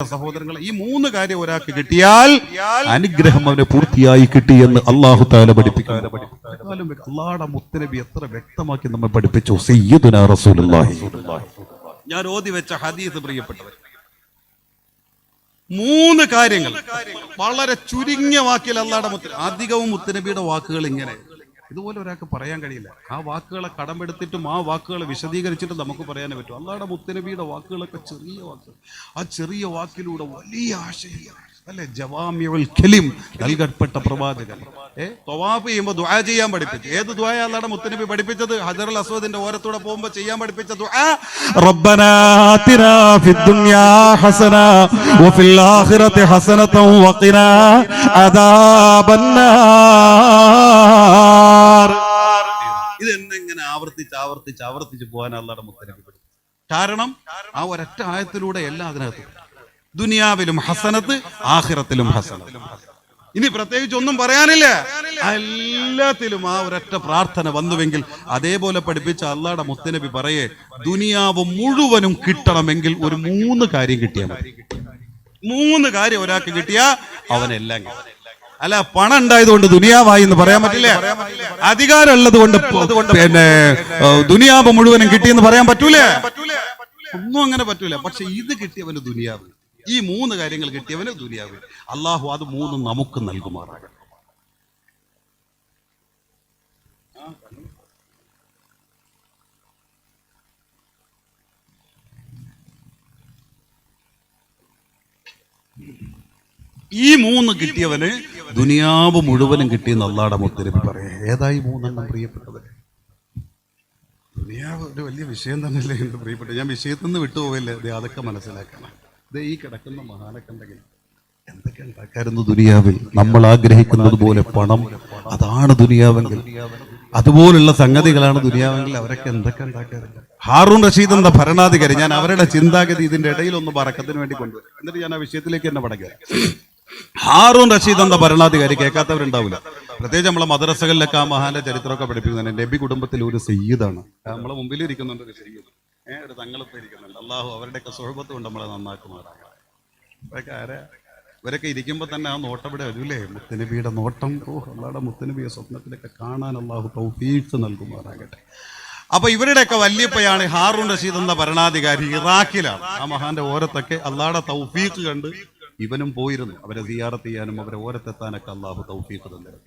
സഹോദരങ്ങളെ, ഈ മൂന്ന് കാര്യം ഒരാൾക്ക് കിട്ടിയാൽ അനുഗ്രഹം അവന് പൂർത്തിയായി കിട്ടിയെന്ന് അല്ലാഹു തആല പഠിപ്പിക്കുന്നു. അല്ലാഹുവിന്റെ മുത്തനബി എത്ര വ്യക്തമാക്കി നമ്മെ പഠിപ്പിച്ചു. സയ്യിദുനാ റസൂലുള്ളാഹി. ഞാൻ ഓതി വെച്ച ഹദീസ് പ്രിയപ്പെട്ടവർ, മൂന്ന് കാര്യങ്ങൾ വളരെ ചുരുങ്ങിയ വാക്കിൽ അല്ലാഹുവിന്റെ മുത്തനബി, അധികവും മുത്തനബിയുടെ വാക്കുകൾ ഇങ്ങനെ, ഇതുപോലെ ഒരാൾക്ക് പറയാൻ കഴിയില്ല. ആ വാക്കുകളെ കടമെടുത്തിട്ടും ആ വാക്കുകളെ വിശദീകരിച്ചിട്ടും നമുക്ക് പറയാനേ പറ്റും. അല്ലാഹുവിന്റെ മുത്തനബിയുടെ വാക്കുകളൊക്കെ ചെറിയ വാക്കുകൾ, ആ ചെറിയ വാക്കിലൂടെ വലിയ ആശയം അല്ലെ. ജവാമിഉൽ കലിം നൽകപ്പെട്ട പ്രവാചകൻ തവാഫ് ചെയ്യുമ്പോൾ ദുആ ചെയ്യാൻ പഠിപ്പിച്ചു. ഏത് ദുആ അല്ലാഹുവിന്റെ മുത്തനബി പഠിപ്പിച്ചത്? ഹജറുൽ അസ്വദിന്റെ ഓരത്തൂടെ പോകുമ്പോൾ ചെയ്യാൻ പഠിപ്പിച്ച ദുആ, റബ്ബനാ ആതിനാ ഫിദ്ദുനിയാ ഹസന വഫിൽ ആഖിറതി ഹസനതൻ വഖിനാ അദാബന്നാർ. ഇതെന്നിങ്ങനെ ആവർത്തിച്ച് പോകാൻ അല്ലാഹുവിന്റെ മുത്തനബി പഠിപ്പിച്ചു. കാരണം ആ ഒരൊറ്റ ആയത്തിലൂടെ എല്ലാം അതിനകത്ത്, ദുനിയാവിലും ഹസനത്ത്, ആഖിറത്തിലും ഹസനത്ത്. ഇനി പ്രത്യേകിച്ച് ഒന്നും പറയാനില്ല, എല്ലാത്തിലും ആ ഒരൊറ്റ പ്രാർത്ഥന വന്നുവെങ്കിൽ അതേപോലെ പഠിപ്പിച്ച അല്ലാഹുവിന്റെ മുത്തനബി പറയേ, ദുനിയാവ് മുഴുവനും കിട്ടണമെങ്കിൽ ഒരു മൂന്ന് കാര്യം കിട്ടിയാൽ മതി. മൂന്ന് കാര്യം ഒരാൾക്ക് കിട്ടിയാ അവനെല്ലാം കിട്ടും. അല്ല, പണം ഉണ്ടായതുകൊണ്ട് ദുനിയാവായി എന്ന് പറയാൻ പറ്റില്ല. അധികാരം ഉള്ളത് കൊണ്ട് പിന്നെ ദുനിയാവ് മുഴുവനും കിട്ടിയെന്ന് പറയാൻ പറ്റൂല. ഒന്നും അങ്ങനെ പറ്റൂല. പക്ഷെ ഇത് കിട്ടിയവന് ദുനിയാവ്, ഈ മൂന്ന് കാര്യങ്ങൾ കിട്ടിയവന് ദുനിയാവ്. അള്ളാഹു അത് മൂന്നും നമുക്ക് നൽകുമാറാകട്ടെ. ഈ മൂന്ന് കിട്ടിയവന് ദുനിയാവ് മുഴുവനും കിട്ടിയെന്ന് അല്ലാഹുവിന്റെ മുത്തനബി പറയാം. ഏതായി മൂന്നെണ്ണം പ്രിയപ്പെട്ടവരെ? ദുനിയാവ് ഒരു വലിയ വിഷയം തന്നെയല്ലേ എന്ന് പ്രിയപ്പെട്ട. ഞാൻ വിഷയത്തിൽ നിന്ന് വിട്ടുപോകല്ലേ, അതൊക്കെ മനസ്സിലാക്കണം. ഇത് ഈ കിടക്കുന്ന മഹാനൊക്കെ ഉണ്ടെങ്കിൽ എന്തൊക്കെ ഉണ്ടാക്കായിരുന്നു ദുനിയാവിൽ. നമ്മൾ ആഗ്രഹിക്കുന്നത് പോലെ പണം, അതാണ് ദുനിയാവെങ്കിൽ, അതുപോലുള്ള സംഗതികളാണ് ദുനിയാവെങ്കിൽ അവരൊക്കെ എന്തൊക്കെ ഉണ്ടാക്കാറുണ്ട്. ഹാറൂൺ റഷീദ് എന്ന ഭരണാധികാരി, ഞാൻ അവരുടെ ചിന്താഗതി ഇതിന്റെ ഇടയിൽ ഒന്ന് ബറക്കത്തിന് വേണ്ടി കൊണ്ടുവരും, എന്നിട്ട് ഞാൻ ആ വിഷയത്തിലേക്ക് തന്നെ മടങ്ങുക. ഹാറൂൺ റഷീദ് എന്ന ഭരണാധികാരി കേൾക്കാത്തവരുണ്ടാവില്ല. പ്രത്യേകിച്ച് നമ്മളെ മദ്രസകളിലൊക്കെ ആ മഹാന്റെ ചരിത്രമൊക്കെ പഠിപ്പിക്കുന്നുണ്ട്. നബി കുടുംബത്തിൽ ഒരു സയ്യിദാണ്. നമ്മളെ മുമ്പിൽ ഇരിക്കുന്നുണ്ട് ഒരു സയ്യിദ്, ഒരു തങ്ങളിപ്പ് ഇരിക്കുന്നുണ്ട്. അള്ളാഹു അവരുടെയൊക്കെ സുഹബത്ത് കൊണ്ട് നമ്മളെ നന്നാക്കുമാറാകട്ടെ. ഇവരൊക്കെ ആരാ? ഇവരൊക്കെ ഇരിക്കുമ്പോൾ തന്നെ ആ നോട്ടം ഇവിടെ വരൂലേ, മുത്തനബിയുടെ നോട്ടം. അല്ലാഹുവിന്റെ മുത്തനബിയെ സ്വപ്നത്തിലൊക്കെ കാണാൻ അള്ളാഹു തൗഫീഖ് നൽകുമാറാകട്ടെ. അപ്പൊ ഇവരുടെയൊക്കെ വല്യപ്പയാണ് ഹാറൂൺ റഷീദ് എന്ന ഭരണാധികാരി. ഇറാഖിലാണ്. ആ മഹാന്റെ ഓരത്തൊക്കെ അള്ളാഹുടെ തൗഫീഖ് കണ്ട് ഇവനും പോയിരുന്നു. അവരെ സിയാറത്ത് ചെയ്യാനും അവരെ ഓരത്തെത്താനൊക്കെ അള്ളാഹു തൗഫീഖ് തന്നിരുന്നു.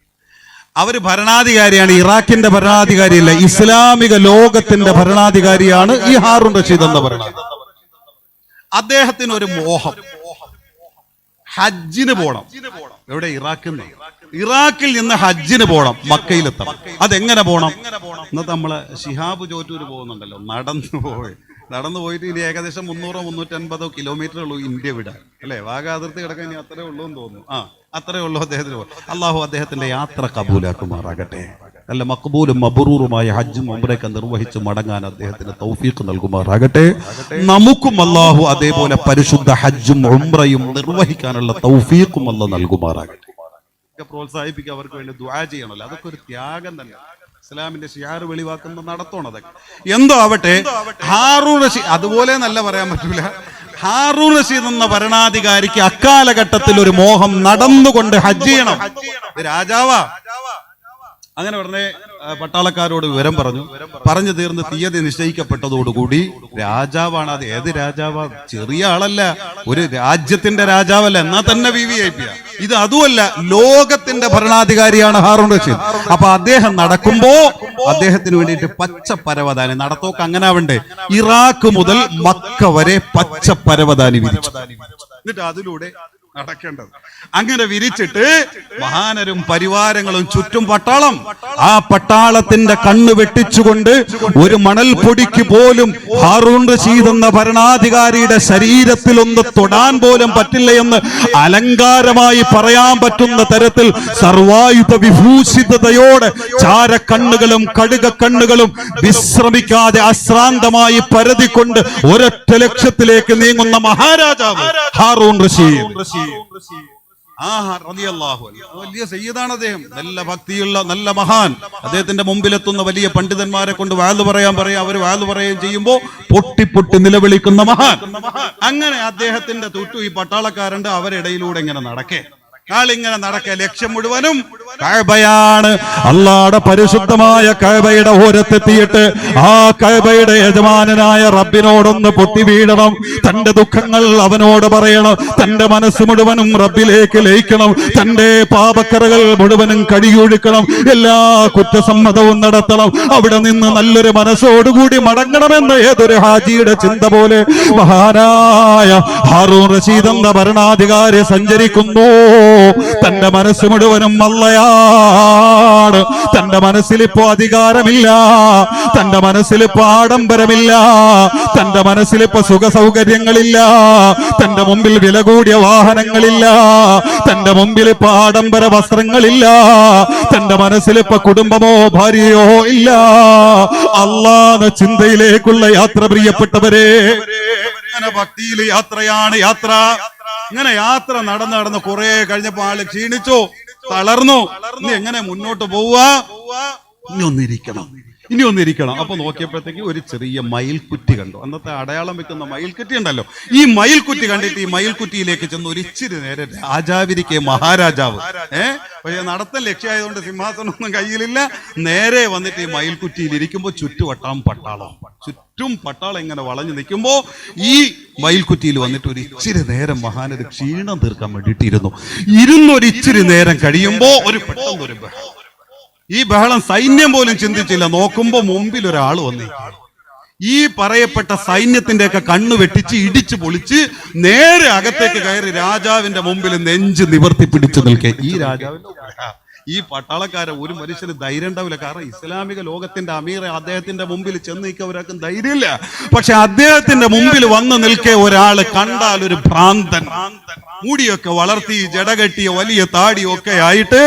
അവര് ഭരണാധികാരിയാണ്. ഇറാഖിന്റെ ഭരണാധികാരിയല്ല, ഇസ്ലാമിക ലോകത്തിന്റെ ഭരണാധികാരിയാണ് ഈ ഹാറൂൺ റഷീദ് എന്ന ഭരണാധികാരി. അദ്ദേഹത്തിന് ഒരു മോഹം, ഹജ്ജിന് പോണം. എവിടെ? ഇറാഖിൽ നിന്ന് ഹജ്ജിന് പോണം, മക്കയിലെത്തണം. അതെങ്ങനെ പോണം? ഇന്നത്തെ നമ്മളെ ശിഹാബ് ചോറ്റൂര് പോകുന്നുണ്ടല്ലോ, നടന്നു പോയിട്ട് ഇനി ഏകദേശം 300-350 കിലോമീറ്റർ ഉള്ളൂ ഇന്ത്യ വിടാൻ, അല്ലെ? വാഗ അതിർത്തി കിടക്കാൻ ഇനി അത്രേ ഉള്ളൂ എന്ന് തോന്നുന്നു. അത്രേ ഉള്ളൂ അദ്ദേഹത്തിന്. അള്ളാഹു അദ്ദേഹത്തിന്റെ യാത്ര കബൂലാക്കുമാറാകട്ടെ. നല്ല മഖ്ബൂലും മബ്റൂറുമായ ഹജ്ജും ഉംറയൊക്കെ നിർവഹിച്ച് മടങ്ങാൻ അദ്ദേഹത്തിന് തൗഫീഖ് നൽകുമാറാകട്ടെ. നമുക്കും അള്ളാഹു അതേപോലെ പരിശുദ്ധ ഹജ്ജും ഉംറയും നിർവഹിക്കാനുള്ള തൗഫീഖും അള്ളാഹു നൽകുമാറാകട്ടെ. പ്രോത്സാഹിപ്പിക്കുക, അവർക്ക് വേണ്ടി ദുആ ചെയ്യണമല്ലോ. അതൊക്കെ ഒരു ത്യാഗം തന്നെ. ഇസ്ലാമിന്റെ ഷിയാർ വെളിവാക്കുന്ന നടത്തണം. അതൊക്കെ എന്തോ ആവട്ടെ. ഹാറൂൺ റഷീദ് അതുപോലെ നല്ല പറയാൻ പറ്റൂല. ഹാറൂൺ റഷീദ് എന്ന ഭരണാധികാരിക്ക് അക്കാലഘട്ടത്തിൽ ഒരു മോഹം, നടന്നുകൊണ്ട് ഹജ്ജ് ചെയ്യണം. രാജാവാ. അങ്ങനെ ഉടനെ പട്ടാളക്കാരോട് വിവരം പറഞ്ഞു തീർന്ന് തീയതി നിശ്ചയിക്കപ്പെട്ടതോടുകൂടി രാജാവാണ്. അത് ഏത് രാജാവാ? ചെറിയ ആളല്ല, ഒരു രാജ്യത്തിന്റെ രാജാവല്ല, എന്നാ തന്നെ VVIP. ഇത് അതുമല്ല, ലോകത്തിന്റെ ഭരണാധികാരിയാണ് ഹാറൂൺ റഷീദ്. അപ്പൊ അദ്ദേഹം നടക്കുമ്പോ അദ്ദേഹത്തിന് വേണ്ടിയിട്ട് പച്ച പരവതാനി, നടത്തോക്ക് അങ്ങനെ ആവണ്ടേ, ഇറാഖ് മുതൽ മക്ക വരെ പച്ച പരവതാനി വിരിച്ചു. എന്നിട്ട് അതിലൂടെ നടക്കേണ്ടത്. അങ്ങനെ വിരിച്ചിട്ട് മഹാനരും പരിവാരങ്ങളും ചുറ്റും പട്ടാളം. ആ പട്ടാളത്തിന്റെ കണ്ണ് വെട്ടിച്ചുകൊണ്ട് ഒരു മണൽ പൊടിക്ക് പോലും ഹാറൂൺ റഷീദ് എന്ന ഭരണാധികാരിയുടെ ശരീരത്തിൽ ഒന്ന് തൊടാൻ പോലും പറ്റില്ല എന്ന് അലങ്കാരമായി പറയാൻ പറ്റുന്ന തരത്തിൽ സർവായുധ വിഭൂഷിതയോടെ ചാരക്കണ്ണുകളും കടുക കണ്ണുകളും വിശ്രമിക്കാതെ അശ്രാന്തമായി പരതിക്കൊണ്ട് ഒരൊറ്റ ലക്ഷ്യത്തിലേക്ക് നീങ്ങുന്ന മഹാരാജാവ് ഹാറൂൺ റഷീദ്. റളിയല്ലാഹു അൻഹു വലിയ സയ്യിദാണ് അദ്ദേഹം. നല്ല ഭക്തിയുള്ള നല്ല മഹാൻ. അദ്ദേഹത്തിന്റെ മുമ്പിലെത്തുന്ന വലിയ പണ്ഡിതന്മാരെ കൊണ്ട് വാല് പറയാൻ അവർ വാല് പറയുകയും ചെയ്യുമ്പോൾ പൊട്ടി പൊട്ടി നിലവിളിക്കുന്ന മഹാൻ. അങ്ങനെ അദ്ദേഹത്തിന്റെ ചുറ്റും ഈ പട്ടാളക്കാരുണ്ട്. അവരിടയിലൂടെ ഇങ്ങനെ നടക്കേ ആളിങ്ങനെ നടക്കുക. ലക്ഷ്യം മുഴുവനും കഅബയാണ്. അല്ലാഹുവിന്റെ പരിശുദ്ധമായ കഅബയുടെ ഓരത്തെത്തിയിട്ട് ആ കഅബയുടെ യജമാനനായ റബ്ബിനോടൊന്ന് പൊട്ടി വീഴണം. തന്റെ ദുഃഖങ്ങൾ അവനോട് പറയണം. തന്റെ മനസ്സ് മുഴുവനും റബ്ബിലേക്ക് ലയിക്കണം. തന്റെ പാപക്കറകൾ മുഴുവനും കഴുകിയൊഴുക്കണം. എല്ലാ കുറ്റസമ്മതവും നടത്തണം. അവിടെ നിന്ന് നല്ലൊരു മനസ്സോടുകൂടി മടങ്ങണമെന്ന് ഏതൊരു ഹാജിയുടെ ചിന്ത പോലെ മഹാനായ ഹാറൂൻ റഷീദ് എന്ന ഭരണാധികാരി സഞ്ചരിക്കുന്നു. തന്റെ മനസ്സ് മുഴുവനും അള്ളയാണ്. തന്റെ മനസ്സിലിപ്പോ അധികാരമില്ല. തന്റെ മനസ്സിലിപ്പോ ആഡംബരമില്ല. തന്റെ മനസ്സിലിപ്പോ സുഖ സൗകര്യങ്ങളില്ല. തന്റെ മുമ്പിൽ വില കൂടിയ വാഹനങ്ങളില്ല. തന്റെ മുമ്പിലിപ്പോ ആഡംബര വസ്ത്രങ്ങളില്ല. തന്റെ മനസ്സിലിപ്പോ കുടുംബമോ ഭാര്യയോ ഇല്ല. അള്ളാഹുവിന്റെ ചിന്തയിലേക്കുള്ള യാത്ര പ്രിയപ്പെട്ടവരെ. ഭക്തിയിൽ യാത്രയാണ് യാത്ര. ഇങ്ങനെ യാത്ര നടന്ന് കുറെ കഴിഞ്ഞപ്പോ ആള് ക്ഷീണിച്ചു, തളർന്നു. ഇനി എങ്ങനെ മുന്നോട്ട് പോവാ? ഇനി ഒന്നിരിക്കണം. അപ്പൊ നോക്കിയപ്പോഴത്തേക്ക് ഒരു ചെറിയ മയിൽക്കുറ്റി കണ്ടു. അന്നത്തെ അടയാളം വെക്കുന്ന മയിൽക്കുറ്റി ഉണ്ടല്ലോ. ഈ മയിൽക്കുറ്റി കണ്ടിട്ട് ഈ മയിൽക്കുറ്റിയിലേക്ക് ചെന്ന് ഒരു ഇച്ചിരി നേരെ രാജാവിരിക്കെ മഹാരാജാവ് പക്ഷെ നടത്തൽ ലക്ഷ്യമായതുകൊണ്ട് സിംഹാസനമൊന്നും കയ്യിലില്ല. നേരെ വന്നിട്ട് ഈ മയിൽക്കുറ്റിയിൽ ഇരിക്കുമ്പോ ചുറ്റും പട്ടാളം ഇങ്ങനെ വളഞ്ഞു നിൽക്കുമ്പോ ഈ മയിൽക്കുറ്റിയിൽ വന്നിട്ട് ഒരു ഇച്ചിരി നേരം മഹാനൊരു ക്ഷീണം തീർക്കാൻ വേണ്ടിയിട്ട് ഇരുന്നൊരു ഇച്ചിരി നേരം കഴിയുമ്പോ പെട്ടെന്നൊരു ബഹളം. ഈ ബഹളം സൈന്യം പോലും ചിന്തിച്ചില്ല. നോക്കുമ്പോ മുമ്പിൽ ഒരാൾ വന്നു. ഈ പറയപ്പെട്ട സൈന്യത്തിന്റെ ഒക്കെ കണ്ണു വെട്ടിച്ച് ഇടിച്ചു പൊളിച്ച് നേരെ അകത്തേക്ക് കയറി രാജാവിന്റെ മുമ്പിൽ നെഞ്ച് നിവർത്തി പിടിച്ചു നിൽക്കേ. ഈ പട്ടാളക്കാരെ ഒരു മനുഷ്യന് ധൈര്യം ഉണ്ടാവില്ല. കാരണം ഇസ്ലാമിക ലോകത്തിന്റെ അമീറെ അദ്ദേഹത്തിന്റെ മുമ്പിൽ ചെന്ന് നിൽക്കാൻ ഒരാൾക്കും ധൈര്യമില്ല. പക്ഷെ അദ്ദേഹത്തിന്റെ മുമ്പിൽ വന്ന് നിൽക്കേ ഒരാള് കണ്ടാൽ ഒരു ഭ്രാന്തൻ, മുടിയൊക്കെ വളർത്തി ജടകെട്ടിയ വലിയ താടിയൊക്കെ ആയിട്ട്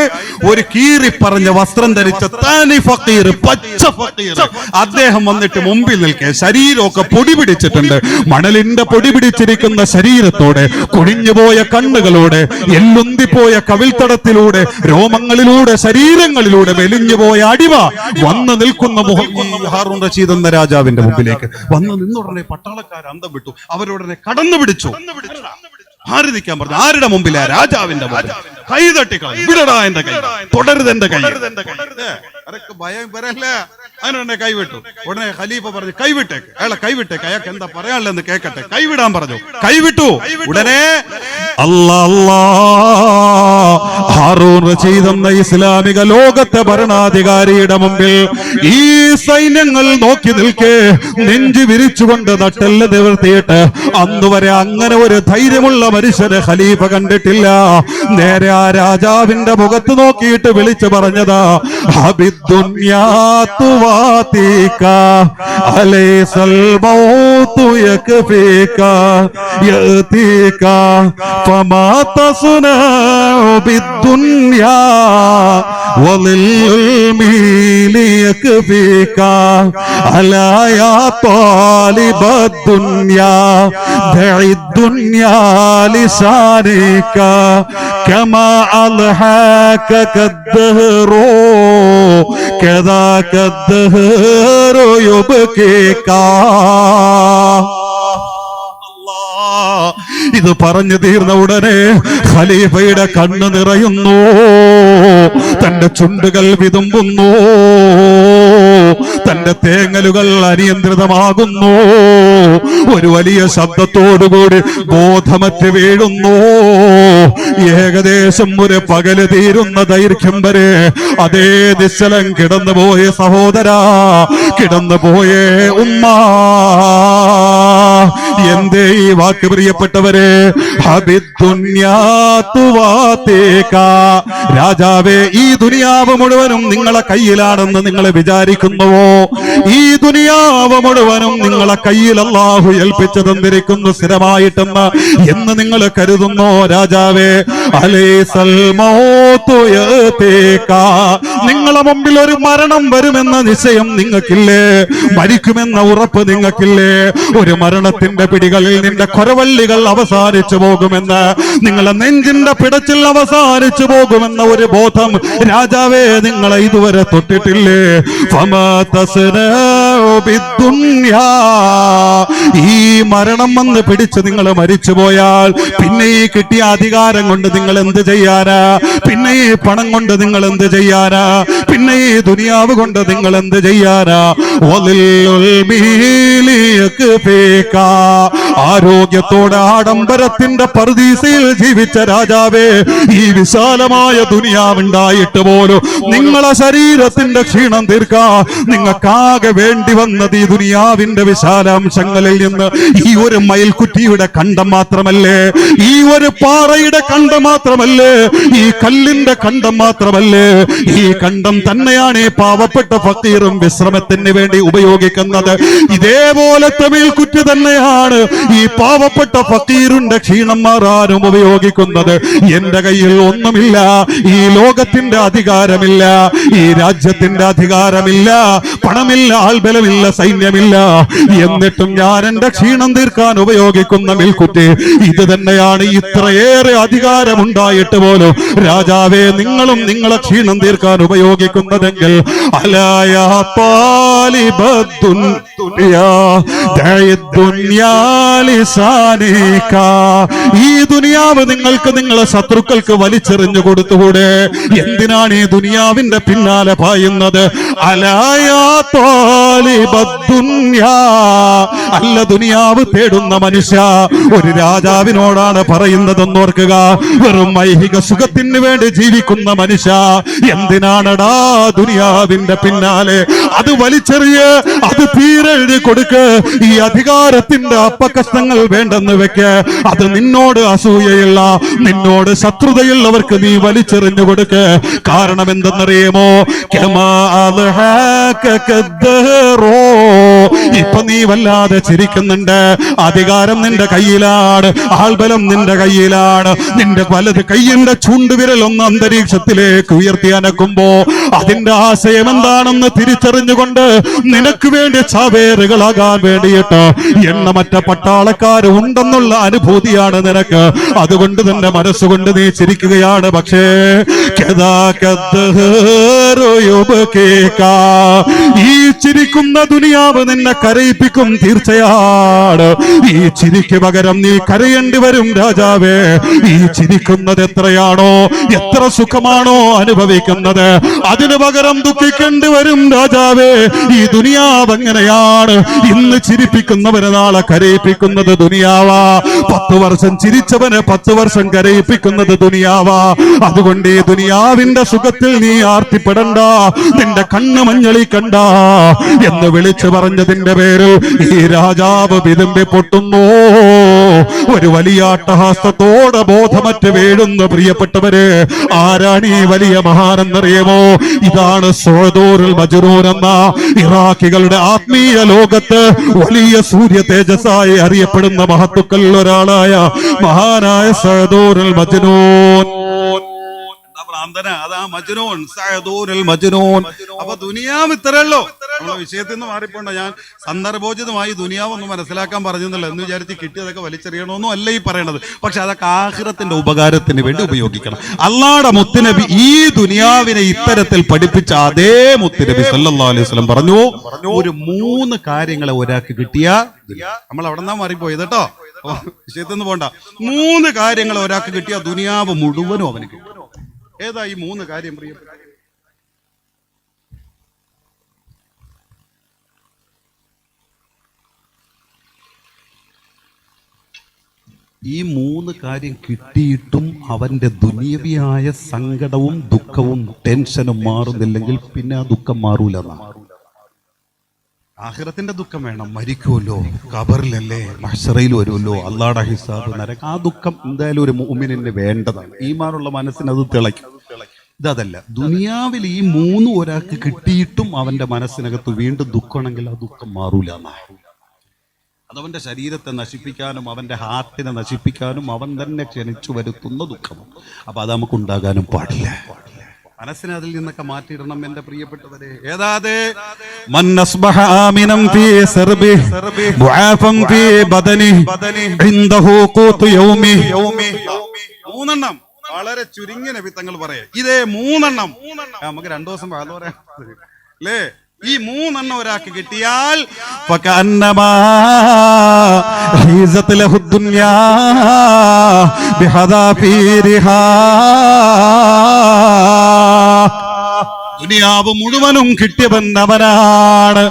ഒരു കീറി പറഞ്ഞ വസ്ത്രം ധരിച്ച തനി ഫക്കീർ, പച്ച ഫക്കീർ അദ്ദേഹം വന്നിട്ട് മുമ്പിൽ നിൽക്കേ. ശരീരമൊക്കെ പൊടി പിടിച്ചിട്ടുണ്ട്. മണലിന്റെ പൊടി പിടിച്ചിരിക്കുന്ന ശരീരത്തോടെ, കുഴിഞ്ഞുപോയ കണ്ണുകളോടെ, എല്ലുന്തിപ്പോയ കവിൾത്തടത്തിലൂടെ, രോമങ്ങളിലൂടെ, ശരീരങ്ങളിലൂടെ മെലിഞ്ഞുപോയ അടിമ വന്ന് നിൽക്കുന്ന ഹാറൂൻ റഷീദ് എന്ന രാജാവിന്റെ മുമ്പിലേക്ക് വന്ന് നിന്നുടനെ പട്ടാളക്കാർ അന്തം വിട്ടു. അവരുടനെ കടന്നു പിടിച്ചു. ആര് നിൽക്കാൻ പറഞ്ഞു? ആരുടെ മുമ്പിലാ? രാജാവിന്റെ മുമ്പിൽ. കൈ തട്ടിക്കളഞ്ഞു. വിടടാ എന്റെ കൈ, തുടരുതെന്റെ കൈ. അതൊക്കെ ഭയം വരല്ല. അതിനുടനെ കൈവിട്ടു. ഉടനെ ഖലീഫ പറഞ്ഞു കൈവിട്ടേക്ക്, അയാളെ കൈവിട്ടേക്ക്, അയാൾക്ക് എന്താ പറയാനുള്ളതെന്ന് കേൾക്കട്ടെ. കൈവിടാൻ പറഞ്ഞു. കൈവിട്ടു. ഉടനെ ഹാറൂൻ റഷീദ് എന്ന ഇസ്ലാമിക ലോകത്തെ ഭരണാധികാരിയുടെ മുമ്പിൽ ഈ സൈന്യങ്ങൾ നോക്കി നിൽക്കേ നെഞ്ചു വിരിച്ചുകൊണ്ട് നട്ടെല്ല് നിവർത്തിയിട്ട് അന്നുവരെ അങ്ങനെ ഒരു ധൈര്യമുള്ള മനുഷ്യനെ ഖലീഫ കണ്ടിട്ടില്ല. നേരെ ആ രാജാവിന്റെ മുഖത്ത് നോക്കിയിട്ട് വിളിച്ചു പറഞ്ഞതാ, ഹബിദ്ദുനിയാ തുവാതീക അലൈസൽ മൗതു യക്ഫീക യതീക ഫമാ തസ്നഉ ബിദ്ദുനിയാ വലിൽ മീലി യക്ഫീക അലാ യാ താലിബദ്ദുനിയാ ദഇദ്ദുനിയാ ലിസാനിക കമാ അൽഹാക കദ്ദഹറു കദാക കദ്ദഹറു യുബ്കിക. ഇത് പറഞ്ഞു തീർന്ന ഉടനെ ഖലീഫയുടെ കണ്ണ് നിറയുന്നു, തന്റെ ചുണ്ടുകൾ വിതുമ്പുന്നു, തന്റെ തേങ്ങലുകൾ അനിയന്ത്രിതമാകുന്നു. ഒരു വലിയ ശബ്ദത്തോടുകൂടി ബോധമറ്റ് വീഴുന്നു. ഏകദേശം ഒരു പകല് തീരുന്ന ദൈർഘ്യം വരെ അതേ നിശ്ചലം കിടന്നുപോയ സഹോദരാ, കിടന്നുപോയേ ഉമ്മ. എന്തേ ഈ വാക്ക് പ്രിയപ്പെട്ടവരെ? ഹബിദ്ദുനിയാ തുവാതീക. രാജാവേ, ഈ ദുനിയാവ് മുഴുവനും നിങ്ങളെ കയ്യിലാണെന്ന് നിങ്ങൾ വിചാരിക്കുന്നുവോ? ഈ ദുനിയാവ് മുഴുവനും നിങ്ങളെ കയ്യിൽ അല്ലാഹു ഏൽപ്പിച്ചു തന്നിരിക്കുന്നു സ്ഥിരമായിട്ടെന്ന് എന്ന് നിങ്ങൾ കരുതുന്നോ? രാജാവേ, അലൈസൽ മൗതു യതീക നിങ്ങളെ മുമ്പിൽ ഒരു മരണം വരുമെന്ന നിശ്ചയം നിങ്ങൾക്കില്ലേ? മരിക്കുമെന്ന ഉറപ്പ് നിങ്ങൾക്കില്ലേ? ഒരു മരണത്തിന്റെ പിടികളിൽ നിന്റെ കൊരവള്ളികൾ അവസാനിച്ചു പോകുമെന്ന്, നിങ്ങളെ നെഞ്ചിന്റെ പിടച്ചിൽ അവസാനിച്ചു പോകുമെന്ന ഒരു ബോധം രാജാവേ നിങ്ങളെ ഇതുവരെ തൊട്ടിട്ടില്ലേ? ഈ മരണം വന്ന് പിടിച്ച് നിങ്ങൾ മരിച്ചുപോയാൽ പിന്നെ ഈ കിട്ടിയ അധികാരം കൊണ്ട് നിങ്ങൾ എന്ത് ചെയ്യാനാ? പിന്നെ ഈ പണം കൊണ്ട് നിങ്ങൾ എന്ത് ചെയ്യാനാ? പിന്നെ ഈ ദുനിയാവ് കൊണ്ട് നിങ്ങൾ എന്ത് ചെയ്യാനാ? ആരോഗ്യത്തോടെ ആഡംബരത്തിന്റെ പറുദീസയിൽ ജീവിച്ച രാജാവേ, ഈ വിശാലമായ ദുനിയാവുണ്ടായിട്ട് പോലും നിങ്ങളെ ശരീരത്തിന്റെ ക്ഷീണം തീർക്കാ നിങ്ങൾക്കാകെ വേണ്ടി വന്നത് ഈ ദുനിയാവിന്റെ വിശാലാംശങ്ങളിൽ നിന്ന് ഈ ഒരു മയിൽക്കുറ്റിയുടെ കണ്ടം മാത്രമല്ലേ? ഈ ഒരു പാറയുടെ കണ്ടം മാത്രമല്ലേ? ഈ കല്ലിന്റെ കണ്ടം മാത്രമല്ലേ? ഈ കണ്ടം തന്നെയാണ് ഈ പാവപ്പെട്ട ഫക്കീറും വിശ്രമത്തിന് വേണ്ടി ഉപയോഗിക്കുന്നത്. ഇതേപോലത്തെ മേൽക്കുറ്റി തന്നെയാണ് ഈ പാവപ്പെട്ട ഫക്കീറിന്റെ ക്ഷീണം മാറാനും ഉപയോഗിക്കുന്നത്. എന്റെ കയ്യിൽ ഒന്നുമില്ല, ഈ ലോകത്തിന്റെ അധികാരമില്ല, ഈ രാജ്യത്തിന്റെ അധികാരമില്ല, പണമില്ല, ആൾബലമില്ല, സൈന്യമില്ല, എന്നിട്ടും ഞാൻ എന്റെ ക്ഷീണം തീർക്കാൻ ഉപയോഗിക്കുന്ന മേൽക്കുറ്റി ഇത് തന്നെയാണ്. ഇത്രയേറെ അധികാരമുണ്ടായിട്ട് പോലും രാജാവേ നിങ്ങളും നിങ്ങളെ ക്ഷീണം തീർക്കാൻ ഉപയോഗിക്കുന്നതെങ്കിൽ ഈ ദുനിയാവ് നിങ്ങൾക്ക് നിങ്ങളെ ശത്രുക്കൾക്ക് വലിച്ചെറിഞ്ഞു കൊടുത്തുകൂടെ? എന്തിനാണ് ഈ ദുനിയാവിന്റെ പിന്നാലെ പായുന്നത്? അല്ല, ദുനിയാവ് തേടുന്ന മനുഷ്യ, ഒരു രാജാവിനോടാണ് പറയുന്നതെന്നോർക്കുക. വെറും ഐഹിക സുഖത്തിന് വേണ്ടി ജീവിക്കുന്ന മനുഷ്യ, എന്തിനാണടാ ദുനിയാവിന്റെ പിന്നാലെ? അത് വലിച്ചെറിയ്, അത് തീരെഴുതി കൊടുക്ക്. ഈ അധികാരത്തിന്റെ അപ്പകഷ്ണങ്ങൾ വേണ്ടെന്ന് വെക്ക്. അത് നിന്നോട് അസൂയയുള്ള, നിന്നോട് ശത്രുതയുള്ളവർക്ക് നീ വലിച്ചെറിഞ്ഞു കൊടുക്ക്. കാരണം എന്തെന്നറിയുമോ? ഇപ്പൊ നീ വല്ലാതെ ചിരിക്കുന്നുണ്ട്. അധികാരം നിന്റെ കയ്യിലാണ്, ആൾബലം നിന്റെ കയ്യിലാണ്. നിന്റെ വലത് കയ്യിന്റെ ചൂണ്ടുവിരൽ ഒന്ന് അന്തരീക്ഷത്തിലേക്ക് ഉയർത്തി അനക്കുമ്പോ അതിന്റെ ആശയം എന്താണെന്ന് തിരിച്ചറിഞ്ഞുകൊണ്ട് നിനക്ക് വേണ്ടി ചാവേറുകളാകാൻ വേണ്ടിയിട്ട് എണ്ണമറ്റ പട്ടാളക്കാർ ഉണ്ടെന്നുള്ള അനുഭൂതിയാണ് നിനക്ക്. അതുകൊണ്ട് തന്നെ മനസ്സുകൊണ്ട് നീ ചിരിക്കുകയാണ്. പക്ഷേ ഈ ചിരിക്കുന്ന ദുനിയാവ് നിന്നെ കരയിപ്പിക്കും തീർച്ചയാണ്. ഈ ചിരിക്ക് പകരം നീ കരയേണ്ടി വരും രാജാവേ. ഈ ചിരിക്കുന്നത് എത്രയാണോ, എത്ര സുഖമാണോ അനുഭവിക്കുന്നത്, അതിനു പകരം ദുഃഖിക്കേണ്ടി വരും രാജാവേ. ഈ ദുനിയാവ് എങ്ങനെയാണ്? ഇന്ന് ചിരിപ്പിക്കുന്നവന് നാളെ കരയിപ്പിക്കുന്നത് ദുനിയാവാ. 10 വർഷം ചിരിച്ചവന് 10 വർഷം കരയിപ്പിക്കുന്നത് ദുനിയാവാ. അതുകൊണ്ട് ഈ ദുനിയാവിന്റെ സുഖത്തിൽ നീ ആർത്തിപ്പെടണ്ട, നിന്റെ കണ്ണ് മഞ്ഞളിക്കണ്ട എന്ന് വിളിച്ചു പറഞ്ഞതിന്റെ പേരിൽ ഈ രാജാവ് വിതുമ്പി പൊട്ടുന്നു. ഒരു വലിയ അട്ടഹാസത്തോടെ ബോധമറ്റ് വീഴുന്ന പ്രിയപ്പെട്ടവരെ, ആരാണ് ഈ വലിയ മഹാനെന്നറിയുമോ? ഇതാണ് സുഅദൂറുൽ മജ്നൂൻ എന്ന ഇറാഖികളുടെ ആത്മീയ ലോകത്ത് വലിയ സൂര്യ തേജസ്സായി അറിയപ്പെടുന്ന മഹത്തുക്കളിൽ ഒരാളായ മഹാനായ സുഅദൂറുൽ മജ്നൂൻ. അതാ മജ്നൂൻ, സഅദൂറുൽ മജ്നൂൻ. അപ്പൊ ദുനിയാവ് ഇത്രയല്ലോ. നമ്മളെ വിഷയത്തിൽ നിന്ന് മാറിപ്പോണ്ട. ഞാൻ സന്ദർഭോചിതമായി ദുനിയാവൊന്നും മനസ്സിലാക്കാൻ പറഞ്ഞെന്നല്ല എന്ന് വിചാരിച്ച് കിട്ടിയതൊക്കെ വലിച്ചെറിയണമെന്നും അല്ല ഈ പറയണത്. പക്ഷെ അതൊക്കെ ആഖിറത്തിന്റെ ഉപകാരത്തിന് വേണ്ടി ഉപയോഗിക്കണം. അള്ളാഹുവിന്റെ മുത്തുനബി ഈ ദുനിയാവിനെ ഇത്തരത്തിൽ പഠിപ്പിച്ച അതേ മുത്തുനബി സല്ലല്ലാഹു അലൈഹി വസല്ലം പറഞ്ഞു, ഒരു 3 കാര്യങ്ങളെ ഒരാൾക്ക് കിട്ടിയ, നമ്മൾ അവിടെ നിന്നാ മാറിപ്പോയത് കേട്ടോ, വിഷയത്തിൽ നിന്ന് പോണ്ട. 3 കാര്യങ്ങൾ ഒരാൾക്ക് കിട്ടിയ ദുനിയാവ് മുഴുവനും അവന് കിട്ടും. ഏതാ ഈ 3 കാര്യം പ്രിയപ്പെട്ട? ഈ 3 കാര്യം കിട്ടിയിട്ടും അവന്റെ ദുനിയവിയായ സങ്കടവും ദുഃഖവും ടെൻഷനും മാറുന്നില്ലെങ്കിൽ പിന്നെ ആ ദുഃഖം മാറൂല. ആഖിറത്തിന്റെ ദുഃഖം വേണം, മരിക്കുമല്ലോ, ഖബറിലല്ലേ, മഹ്ശറയിൽ വരുമല്ലോ, അല്ലാഹുവിന്റെ ഹിസാബ്, നരകം. ആ ദുഃഖം എന്തായാലും ഒരു മുഅ്മിനിന് വേണ്ടതാണ്. ഈമാനുള്ള മനസ്സിന് അത് തിളയ്ക്കും. ഇതല്ല, ദുനിയാവിൽ ഈ 3 ഒരാൾക്ക് കിട്ടിയിട്ടും അവന്റെ മനസ്സിനകത്ത് വീണ്ടും ദുഃഖമാണെങ്കിൽ ആ ദുഃഖം മാറൂല. അതവന്റെ ശരീരത്തെ നശിപ്പിക്കാനും അവന്റെ ഹാർട്ടിനെ നശിപ്പിക്കാനും അവൻ തന്നെ ക്ഷണിച്ചു വരുത്തുന്ന ദുഃഖമാണ്. അപ്പൊ അത് നമുക്ക് ഉണ്ടാകാനും പാടില്ല. മനസ്സിനെ അതിൽ നിന്നൊക്കെ മാറ്റിയിടണം എന്റെ പ്രിയപ്പെട്ടവരെ. ഏതാത് മൻ അസ്ബഹ ആമിനം ഫീ സർബി മുആഫൻ ഫീ ബദനി ഇൻദഹു ഖൂതു യൗമി. മൂന്നെണ്ണം വളരെ ചുരുങ്ങിയ നബി തങ്ങൾ പറയാം. ഇതേ മൂന്നെണ്ണം നമുക്ക് 2 ദിവസം വാഴ പറയാം അല്ലേ. ഈ മൂന്നെണ്ണം ഒരാൾക്ക് കിട്ടിയാൽ ഫകഅന്നമാ ഹീസത് ലഹു ദുനിയാ ബിഹദാഫീരിഹാ. ദുനിയാവ് മുഴുവനും കിട്ടിയവൻ അവനാണ്.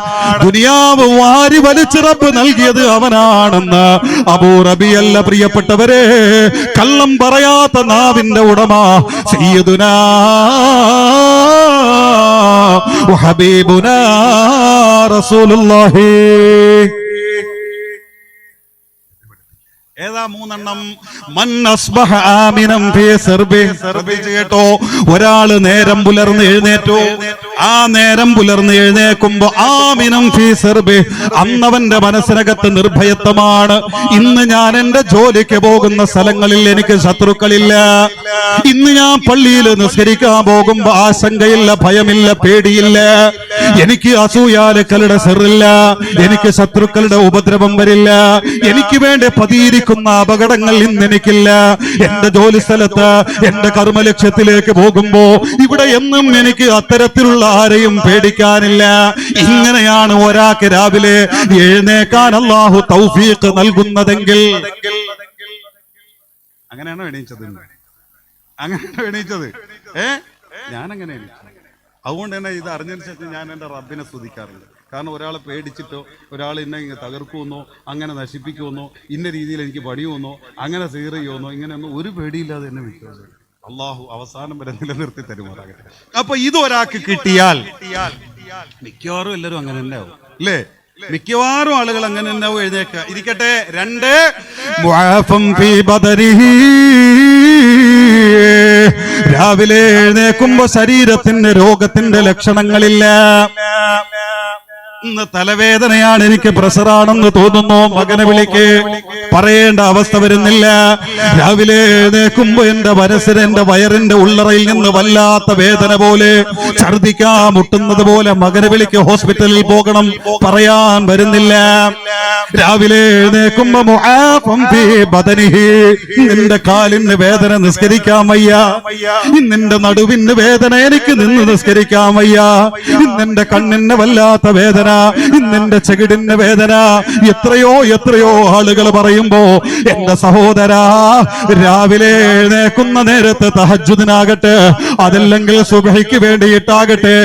ദുനിയാവ് വാരി വലിച്ച് റബ്ബ് നൽകിയത് അവനാണെന്ന് അബൂ റബിയല്ല പ്രിയപ്പെട്ടവരെ, കള്ളം പറയാത്ത നാവിന്റെ ഉടമ സയ്യിദുനാ വഹബീബുനാ റസൂലുള്ളാഹി. ഏതാ മൂന്നെണ്ണം? മൻ അസ്ബഹ ആമിനം ഫീ സർബി. കേട്ടോ, ഒരാള് നേരം പുലർന്ന് എഴുന്നേറ്റു. ആ നേരം പുലർന്ന് എഴുന്നേക്കുമ്പോ ആമിനം ഫീ സർബി, അന്നവന്റെ മനസ്സിനകത്ത് നിർഭയത്വമാണ്. ഇന്ന് ഞാൻ എന്റെ ജോലിക്ക് പോകുന്ന സ്ഥലങ്ങളിൽ എനിക്ക് ശത്രുക്കളില്ല. ഇന്ന് ഞാൻ പള്ളിയിൽ നിസ്കരിക്കാൻ പോകുമ്പോ ആശങ്കയില്ല, ഭയമില്ല, പേടിയില്ല. എനിക്ക് അസൂയാലുക്കളുടെ സെറില്ല, എനിക്ക് ശത്രുക്കളുടെ ഉപദ്രവം വരില്ല, എനിക്ക് വേണ്ടി പതിയിരിക്കുന്ന അപകടങ്ങൾ ഇന്ന് എനിക്കില്ല. എന്റെ ജോലി സ്ഥലത്ത് എന്റെ കർമ്മലക്ഷ്യത്തിലേക്ക് പോകുമ്പോ ഇവിടെ എന്നും എനിക്ക് അത്തരത്തിലുള്ള ആരെയും പേടിക്കാനില്ല. ഇങ്ങനെയാണ് ഒരാൾക്ക് രാവിലെ എഴുന്നേക്കാൻ അല്ലാഹു തൗഫീഖ് നൽകുന്നതെങ്കിൽ. അങ്ങനെയാണോ എണീച്ചത്? അങ്ങനെയാണോ എണീച്ചത്? ഞാനങ്ങനെ എണീച്ചു. അതുകൊണ്ട് തന്നെ ഇത് അറിഞ്ഞതിന് ശേഷം ഞാൻ എൻ്റെ റബ്ബിനെ സ്തുതിക്കാറുണ്ട്. കാരണം ഒരാളെ പേടിച്ചിട്ടോ, ഒരാൾ എന്നെ ഇങ്ങനെ തകർക്കുമെന്നോ, അങ്ങനെ നശിപ്പിക്കുമെന്നോ, ഇന്ന രീതിയിൽ എനിക്ക് പണിയുമെന്നോ, അങ്ങനെ സീർ ചെയ്യുമെന്നോ, ഇങ്ങനെയൊന്നും ഒരു പേടിയില്ലാതെ എന്നെ വിശ്വാസം അള്ളാഹു അവസാനം വരെ നിലനിർത്തി തരുമാറാകട്ടെ. അപ്പൊ ഇത് ഒരാൾക്ക് കിട്ടിയാൽ മിക്കവാറും എല്ലാവരും അങ്ങനെ തന്നെ ആവും അല്ലേ? മിക്കവാറും ആളുകൾ അങ്ങനെ തന്നെ ആവും. എഴുന്നേക്കുക ഇരിക്കട്ടെ. 2 മുആഫൻ ഫീ ബദരിഹി. രാവിലെ എഴുന്നേക്കുമ്പോ ശരീരത്തിന്റെ രോഗത്തിന്റെ ലക്ഷണങ്ങളില്ല. ഇന്ന് തലവേദനയാണ്, എനിക്ക് പ്രഷറാണെന്ന് തോന്നുന്നു, മകനെ വിളിക്ക്, പറയേണ്ട അവസ്ഥ വരുന്നില്ല. രാവിലെ എഴുന്നേക്കുമ്പോ എന്റെ മനസ്സിന് എന്റെ വയറിന്റെ ഉള്ളറയിൽ നിന്ന് വല്ലാത്ത വേദന പോലെ, ഛർദിക്കാൻ മുട്ടുന്നത് പോലെ, മകനെ വിളിക്ക്, ഹോസ്പിറ്റലിൽ പോകണം, പറയാൻ വരുന്നില്ല. രാവിലെ എഴുന്നേക്കുമ്പോ മുആഫൻ ഫീ ബദനിഹി. നിന്റെ കാലിന് വേദന, നിസ്കരിക്കാൻ വയ്യ. നിന്റെ നടുവിന് വേദന, എനിക്ക് നിന്ന് നിസ്കരിക്കാൻ വയ്യ. നിന്റെ കണ്ണിന് വല്ലാത്ത വേദന, നിന്റെ ചെകിടിന്റെ വേദന. എത്രയോ ആളുകൾ പറയുമ്പോ എന്റെ സഹോദരാ, രാവിലെ എഴുന്നേക്കുന്ന നേരത്ത് തഹജ്ജുദിനാകട്ടെ, അതല്ലെങ്കിൽ സുബ്ഹിക്ക് വേണ്ടിയിട്ടാകട്ടെ,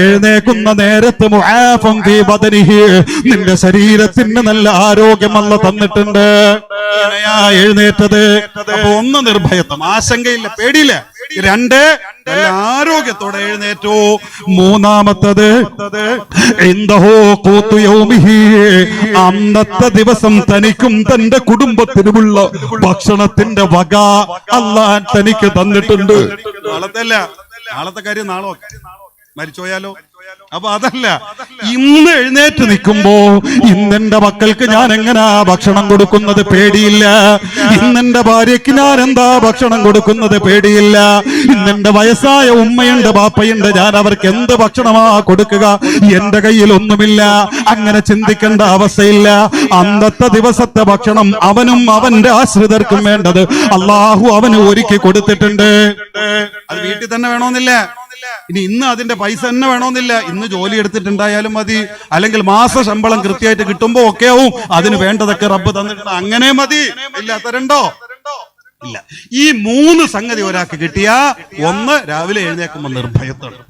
എഴുന്നേക്കുന്ന നേരത്ത് മുആഫൻ ഫീ ബദനിഹി, നിന്റെ ശരീരത്തിന് നല്ല ആരോഗ്യം അല്ലാഹു തന്നിട്ടുണ്ട്. എഴുന്നേറ്റത്. അപ്പൊ 1 നിർഭയത്വം, ആശങ്കയില്ല, പേടിയില്ല. 2 ആരോഗ്യത്തോടെ എഴുന്നേറ്റു. മൂന്നാമത്തത് ഇൻദഹു ഖൂതു യൗമിഹി. അന്നത്തെ ദിവസം തനിക്കും തന്റെ കുടുംബത്തിനുമുള്ള ഭക്ഷണത്തിന്റെ വക അല്ലാഹ് തനിക്ക് തന്നിട്ടുണ്ട്. നാളത്തെ കാര്യം നാളെ മരിച്ചുപോയാലോ? അപ്പൊ അതല്ല, ഇന്ന് എഴുന്നേറ്റ് നിൽക്കുമ്പോ ഇന്നെന്റെ മക്കൾക്ക് ഞാൻ എങ്ങനാ ഭക്ഷണം കൊടുക്കുന്നത് പേടിയില്ല. ഇന്നെന്റെ ഭാര്യയ്ക്ക് ഞാൻ എന്താ ഭക്ഷണം കൊടുക്കുന്നത് പേടിയില്ല. ഇന്നെന്റെ വയസ്സായ ഉമ്മയുണ്ട്, ബാപ്പയുണ്ട്, ഞാൻ അവർക്ക് എന്ത് ഭക്ഷണമാ കൊടുക്കുക, എന്റെ കയ്യിൽ ഒന്നുമില്ല. അങ്ങനെ ചിന്തിക്കേണ്ട അവസ്ഥയില്ല. അന്നത്തെ ദിവസത്തെ ഭക്ഷണം അവനും അവന്റെ ആശ്രിതർക്കും വേണ്ടത് അള്ളാഹു അവന് ഒരുക്കി കൊടുത്തിട്ടുണ്ട്. അത് വീട്ടിൽ തന്നെ വേണമെന്നില്ല. ഇനി ഇന്ന് അതിന്റെ പൈസ തന്നെ വേണമെന്നില്ല. ഇന്ന് ജോലി എടുത്തിട്ടുണ്ടായാലും മതി, അല്ലെങ്കിൽ മാസ ശമ്പളം കൃത്യമായിട്ട് കിട്ടുമ്പോ ഒക്കെ ആവും. അതിന് വേണ്ടതൊക്കെ റബ്ബ് തന്നിട്ടുണ്ട്, അങ്ങനെ മതി. ഇല്ലാത്തവരുണ്ടോ? ഇല്ല. ഈ 3 സംഗതി ഒരാൾക്ക് കിട്ടിയാ, 1 രാവിലെ എഴുന്നേക്കുമ്പോ നിർഭയത്തോടെ,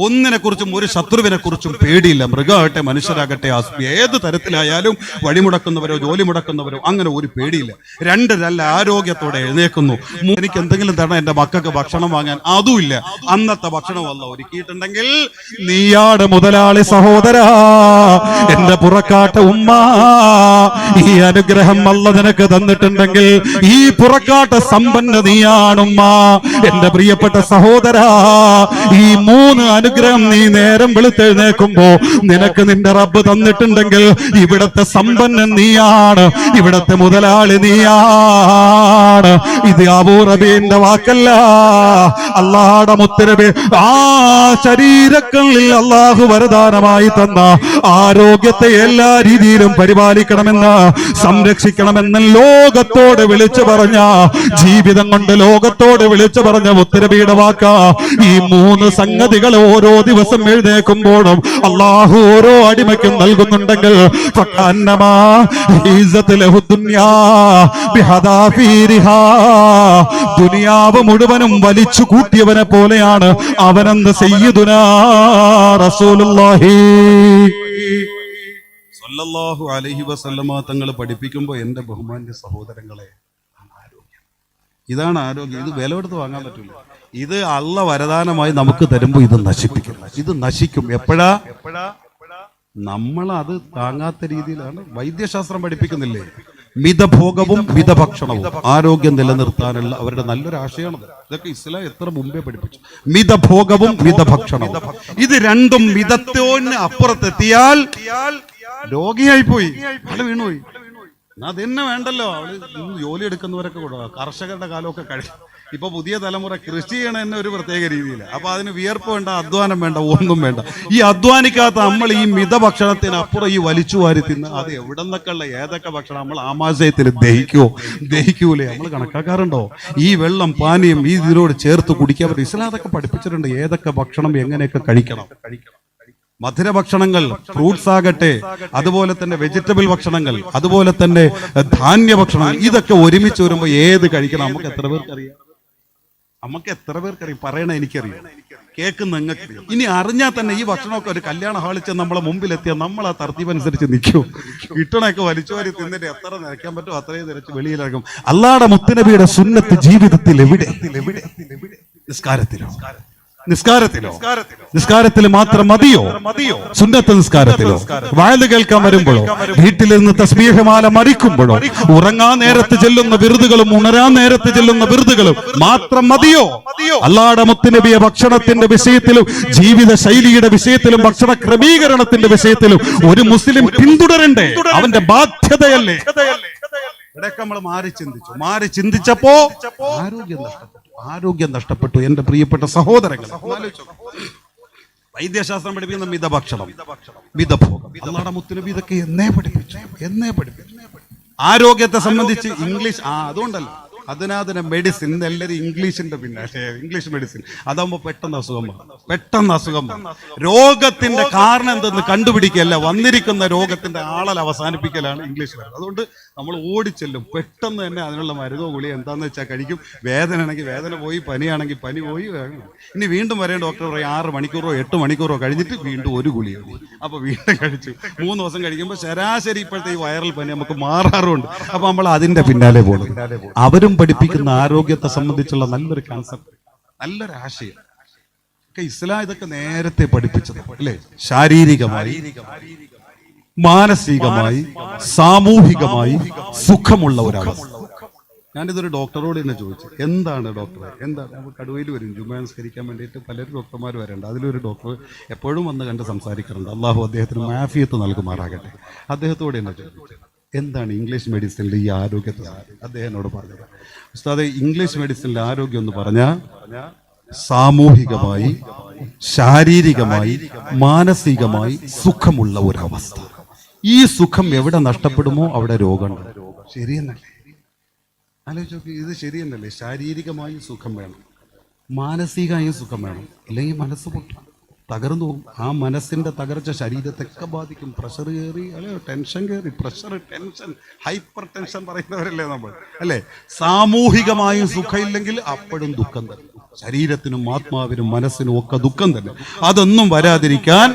ഒന്നിനെ കുറിച്ചും ഒരു ശത്രുവിനെ കുറിച്ചും പേടിയില്ല. മൃഗമാകട്ടെ, മനുഷ്യരാകട്ടെ, ഏത് തരത്തിലായാലും വഴിമുടക്കുന്നവരോ ജോലി മുടക്കുന്നവരോ അങ്ങനെ ഒരു പേടിയില്ല. 2 നല്ല ആരോഗ്യത്തോടെ എഴുന്നേക്കുന്നു. എനിക്ക് എന്തെങ്കിലും തരണം എന്റെ മക്കൾക്ക് ഭക്ഷണം വാങ്ങാൻ, അതുമില്ല. അന്നത്തെ ഭക്ഷണം അല്ല ഒരുക്കിയിട്ടുണ്ടെങ്കിൽ നീയാട് മുതലാളി സഹോദരാ, എന്റെ പുറക്കാട്ട ഉമ്മ, ഈ അനുഗ്രഹം അല്ല നിനക്ക് തന്നിട്ടുണ്ടെങ്കിൽ ഈ പുറക്കാട്ട സമ്പന്ന നീയാണുമ്മ. എന്റെ പ്രിയപ്പെട്ട സഹോദരാ, ഈ 3 അനുഗ്രഹം നീ നേരം വെളുത്തെഴുന്നേക്കുമ്പോ നിനക്ക് നിന്റെ റബ്ബ് തന്നിട്ടുണ്ടെങ്കിൽ ഇവിടത്തെ സമ്പന്നൻ നീയാണ്, ഇവിടത്തെ മുതലാളി നീയാണ്. ഇത് അബൂ റബീന്റെ വാക്കല്ല, അല്ലാഹുവിന്റെ മുത്തനബി ആ ശരീരങ്ങളിൽ അല്ലാഹു വരദാനമായി തന്ന ആരോഗ്യത്തെ എല്ലാ രീതിയിലും പരിപാലിക്കണമെന്ന്, സംരക്ഷിക്കണമെന്ന് ലോകത്തോട് വിളിച്ചു പറഞ്ഞ, ജീവിതം കൊണ്ട് ലോകത്തോട് വിളിച്ചു പറഞ്ഞ മുത്തനബിയുടെ വാക്ക. ഈ മൂന്ന് സംഗതികൾ ഓരോ ദിവസം എഴുന്നേൽക്കുമ്പോഴും അല്ലാഹു ഓരോ അടിമയ്ക്കും നൽകുന്നുണ്ടെങ്കിൽ ദുനിയാവ് മുഴുവനും വലിച്ചു കൂട്ടിയവനെ പോലെയാണ് അവനെന്ന് സയ്യിദുനാ റസൂലുള്ളാഹി സല്ലല്ലാഹു അലൈഹി വസല്ലമ തങ്ങൾ പഠിപ്പിക്കുമ്പോൾ എൻ്റെ ബഹുമാന്യ സഹോദരങ്ങളെ, ആരോഗ്യം, ഇതാണ് ആരോഗ്യം. ഇത് വില കൊടുത്ത് വാങ്ങാൻ പറ്റില്ല. ഇത് അള്ള വരദാനമായി നമുക്ക് തരുമ്പോൾ ഇത് നശിപ്പിക്കും. ഇത് നശിക്കും എപ്പോഴാ? നമ്മൾ അത് താങ്ങാത്ത രീതിയിലാണ്. വൈദ്യശാസ്ത്രം പഠിപ്പിക്കുന്നില്ലേ, മിതഭോഗവും മിതഭക്ഷണവും ആരോഗ്യം നിലനിർത്താനുള്ള അവരുടെ നല്ലൊരു ആശയമാണത്. ഇതൊക്കെ ഇസ്ലാം എത്ര മുമ്പേ പഠിപ്പിച്ചു. മിതഭോഗവും മിതഭക്ഷണവും, ഇത് രണ്ടും മിതത്തോന് അപ്പുറത്തെത്തിയാൽ രോഗിയായി പോയി, ആള് വീണുപോയി. അതെന്നെ വേണ്ടല്ലോ. അവള് ജോലി എടുക്കുന്നവരൊക്കെ കൂടെ കർഷകരുടെ കാലമൊക്കെ കഴിഞ്ഞു. ഇപ്പൊ പുതിയ തലമുറ കൃഷി ചെയ്യണ തന്നെ ഒരു പ്രത്യേക രീതിയില്ല. അപ്പൊ അതിന് വിയർപ്പ് വേണ്ട, അധ്വാനം വേണ്ട, ഒന്നും വേണ്ട. ഈ അധ്വാനിക്കാത്ത നമ്മൾ ഈ മിതഭക്ഷണത്തിന് അപ്പുറം ഈ വലിച്ചു വാരി തിന്ന് അത് എവിടെ നിന്നൊക്കെയുള്ള ഏതൊക്കെ ഭക്ഷണം നമ്മൾ ആമാശയത്തിൽ ദഹിക്കൂലേ നമ്മൾ കണക്കാക്കാറുണ്ടോ? ഈ വെള്ളം പാനീയം ഈ ഇതിനോട് ചേർത്ത് കുടിക്കാൻ പറ്റും. ഇസ്ലാം അതൊക്കെ പഠിപ്പിച്ചിട്ടുണ്ട്. ഏതൊക്കെ ഭക്ഷണം എങ്ങനെയൊക്കെ കഴിക്കണം. മധുരഭക്ഷണങ്ങൾ, ഫ്രൂട്ട്സ് ആകട്ടെ, അതുപോലെ തന്നെ വെജിറ്റബിൾ ഭക്ഷണങ്ങൾ, അതുപോലെ തന്നെ ധാന്യ ഭക്ഷണങ്ങൾ, ഇതൊക്കെ ഒരുമിച്ച് വരുമ്പോൾ ഏത് കഴിക്കണം? നമുക്ക് എത്ര പേർക്കറിയാം? പറയണ എനിക്കറിയാം, കേൾക്കുന്ന നിങ്ങൾക്കറിയാം. ഇനി അറിഞ്ഞാൽ തന്നെ ഈ ഭക്ഷണമൊക്കെ ഒരു കല്യാണ ഹാളിൽ ചെന്ന് നമ്മളെ മുമ്പിലെത്തിയാൽ നമ്മൾ ആ തർത്തീപനുസരിച്ച് നിൽക്കും. കിട്ടണൊക്കെ വലിച്ചുവാരി തിന്നിട്ട് എത്ര നിരക്കാൻ പറ്റും അത്രയും നിരച്ച് വെളിയിലിറങ്ങും. അല്ലാഹുവിന്റെ മുത്തനബിയുടെ സുന്നത്ത് ജീവിതത്തിൽ എവിടെ? നിസ്കാരത്തിൽ മാത്രം മതിയോ? സുന്നത്ത് നിസ്കാരത്തിലോ? വയല് കേൾക്കാൻ വരുമ്പോഴോ? വീട്ടിലിരുന്ന് തസ്ബീഹ്മാല മറിക്കുമ്പോഴോ? ഉറങ്ങാൻ നേരത്ത് ചെല്ലുന്ന വിറുതുകളും ഉണരാൻ നേരത്ത് ചെല്ലുന്ന വിറുതുകളും മാത്രം മതിയോ? അല്ലാഹുവിന്റെ മുത്തുനബിയെ ഭക്ഷണത്തിന്റെ വിഷയത്തിലും ജീവിത ശൈലിയുടെ വിഷയത്തിലും ഭക്ഷണ ക്രമീകരണത്തിന്റെ വിഷയത്തിലും ഒരു മുസ്ലിം പിന്തുടരണ്ടേ? അവന്റെ ബാധ്യതയല്ലേ? ഇവിടെയൊക്കെ നമ്മൾ മാറി ചിന്തിച്ചപ്പോ ആരോഗ്യം നഷ്ടപ്പെട്ടു. എന്റെ പ്രിയപ്പെട്ട സഹോദരങ്ങൾ, വൈദ്യശാസ്ത്രം പഠിപ്പിക്കുന്ന മിതഭക്ഷണം, മിതഭോഗം, അല്ലാഹുവിന്റെ മുത്തുനബി ഇതൊക്കെ എന്നേ പഠിപ്പിച്ചു. ആരോഗ്യത്തെ സംബന്ധിച്ച് ഇംഗ്ലീഷ് അതുകൊണ്ടല്ല അതിനാതിനെ മെഡിസിൻ എല്ലാവരും ഇംഗ്ലീഷിന്റെ പിന്നാലെ, ഇംഗ്ലീഷ് മെഡിസിൻ അതാകുമ്പോൾ പെട്ടെന്ന് അസുഖം വന്നു. രോഗത്തിന്റെ കാരണം എന്തെന്ന് കണ്ടുപിടിക്കല്ല, വന്നിരിക്കുന്ന രോഗത്തിന്റെ ആളൽ അവസാനിപ്പിക്കലാണ് ഇംഗ്ലീഷ് മരുന്ന്. അതുകൊണ്ട് നമ്മൾ ഓടിച്ചെല്ലും, പെട്ടെന്ന് തന്നെ അതിനുള്ള മരുന്നോ ഗുളിയോ എന്താന്ന് വെച്ചാൽ കഴിക്കും. വേദന ആണെങ്കിൽ വേദന പോയി, പനിയാണെങ്കിൽ പനി പോയി. ഇനി വീണ്ടും വരേണ്ട ഡോക്ടർ പറയും 6 മണിക്കൂറോ 8 മണിക്കൂറോ കഴിഞ്ഞിട്ട് വീണ്ടും ഒരു ഗുളിയോ. അപ്പൊ വീണ്ടും കഴിച്ചു 3 ദിവസം കഴിക്കുമ്പോൾ ശരാശരി ഇപ്പോഴത്തെ ഈ വൈറൽ പനി നമുക്ക് മാറാറുണ്ട്. അപ്പൊ നമ്മൾ അതിന്റെ പിന്നാലെ പോകും. അവരും പഠിപ്പിക്കുന്ന ആരോഗ്യത്തെ സംബന്ധിച്ചുള്ള നല്ലൊരു കൺസെപ്റ്റ്, നല്ലൊരു ആശയം ഒക്കെ ഇസ്ലാം ഇതൊക്കെ നേരത്തെ പഠിപ്പിച്ചത് അല്ലേ? ശാരീരികമായി, മാനസികമായി, സാമൂഹികമായി സുഖമുള്ള ഒരവസ്ഥ. ഞാനിതൊരു ഡോക്ടറോട് തന്നെ ചോദിച്ചു, എന്താണ് ഡോക്ടറെ, എന്താണ്? കടുവയിൽ വരും ജുമാ നമസ്കരിക്കാൻ വേണ്ടിയിട്ട് പലരും ഡോക്ടർമാർ വരേണ്ട. അതിലൊരു ഡോക്ടർ എപ്പോഴും വന്ന് കണ്ട് സംസാരിക്കാറുണ്ട്. അള്ളാഹു അദ്ദേഹത്തിന് മാഫിയത്ത് നൽകുമാറാകട്ടെ. അദ്ദേഹത്തോട് തന്നെ ചോദിച്ചു, എന്താണ് ഇംഗ്ലീഷ് മെഡിസിനിൽ ഈ ആരോഗ്യത്തെ? അദ്ദേഹനോട് പറഞ്ഞത്, ഉസ്താദെ, ഇംഗ്ലീഷ് മെഡിസിനിലെ ആരോഗ്യം എന്ന് പറഞ്ഞാൽ സാമൂഹികമായി, ശാരീരികമായി, മാനസികമായി സുഖമുള്ള ഒരവസ്ഥ. ഈ സുഖം എവിടെ നഷ്ടപ്പെടുമോ അവിടെ രോഗമുണ്ട്. ശരിയെന്നല്ലേ? ആലോചിച്ച്, ഇത് ശരിയെന്നല്ലേ? ശാരീരികമായി സുഖം വേണം, മാനസികമായും സുഖം വേണം, അല്ലെങ്കിൽ മനസ്സ് പൊട്ടും, തകർന്നു പോകും. ആ മനസ്സിന്റെ തകർച്ച ശരീരത്തൊക്കെ ബാധിക്കും. പ്രഷർ കയറി, അല്ലെ, ടെൻഷൻ കയറി, പ്രഷർ, ടെൻഷൻ, ഹൈപ്പർ ടെൻഷൻ പറയുന്നവരല്ലേ നമ്മൾ, അല്ലെ? സാമൂഹികമായും സുഖമില്ലെങ്കിൽ അപ്പോഴും ദുഃഖം തന്നെ. ശരീരത്തിനും ആത്മാവിനും മനസ്സിനും ഒക്കെ ദുഃഖം തന്നെ. അതൊന്നും വരാതിരിക്കാൻ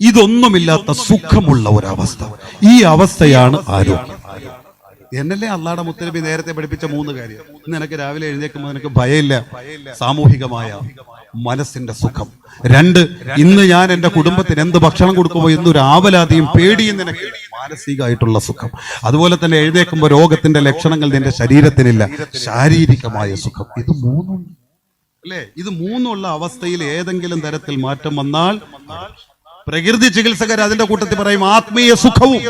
ഇതൊന്നുമില്ലാത്ത സുഖമുള്ള ഒരവസ്ഥ, ഈ അവസ്ഥയാണ് ആരോഗ്യം. എന്നല്ലേ അള്ളാഹുവിന്റെ മുത്തനബി നേരത്തെ പഠിപ്പിച്ച 3 കാര്യം. നിനക്ക് രാവിലെ എഴുന്നേൽക്കുമ്പോൾ നിനക്ക് ഭയമില്ല, സാമൂഹികമായ മനസ്സിന്റെ സുഖം. 2, ഇന്ന് ഞാൻ എൻ്റെ കുടുംബത്തിന് എന്ത് ഭക്ഷണം കൊടുക്കുമോ എന്നൊരു ആവലാതിയും പേടിയും നിനക്ക്, മാനസികമായിട്ടുള്ള സുഖം. അതുപോലെ തന്നെ എഴുന്നേൽക്കുമ്പോൾ രോഗത്തിന്റെ ലക്ഷണങ്ങൾ നിന്റെ ശരീരത്തിനില്ല, ശാരീരികമായ സുഖം. ഇത് 3 അല്ലേ? ഇത് മൂന്നുള്ള അവസ്ഥയിൽ ഏതെങ്കിലും തരത്തിൽ മാറ്റം വന്നാൽ പ്രകൃതി ചികിത്സകർ അതിന്റെ കൂട്ടത്തിൽ പറയും ആത്മീയ സുഖവും.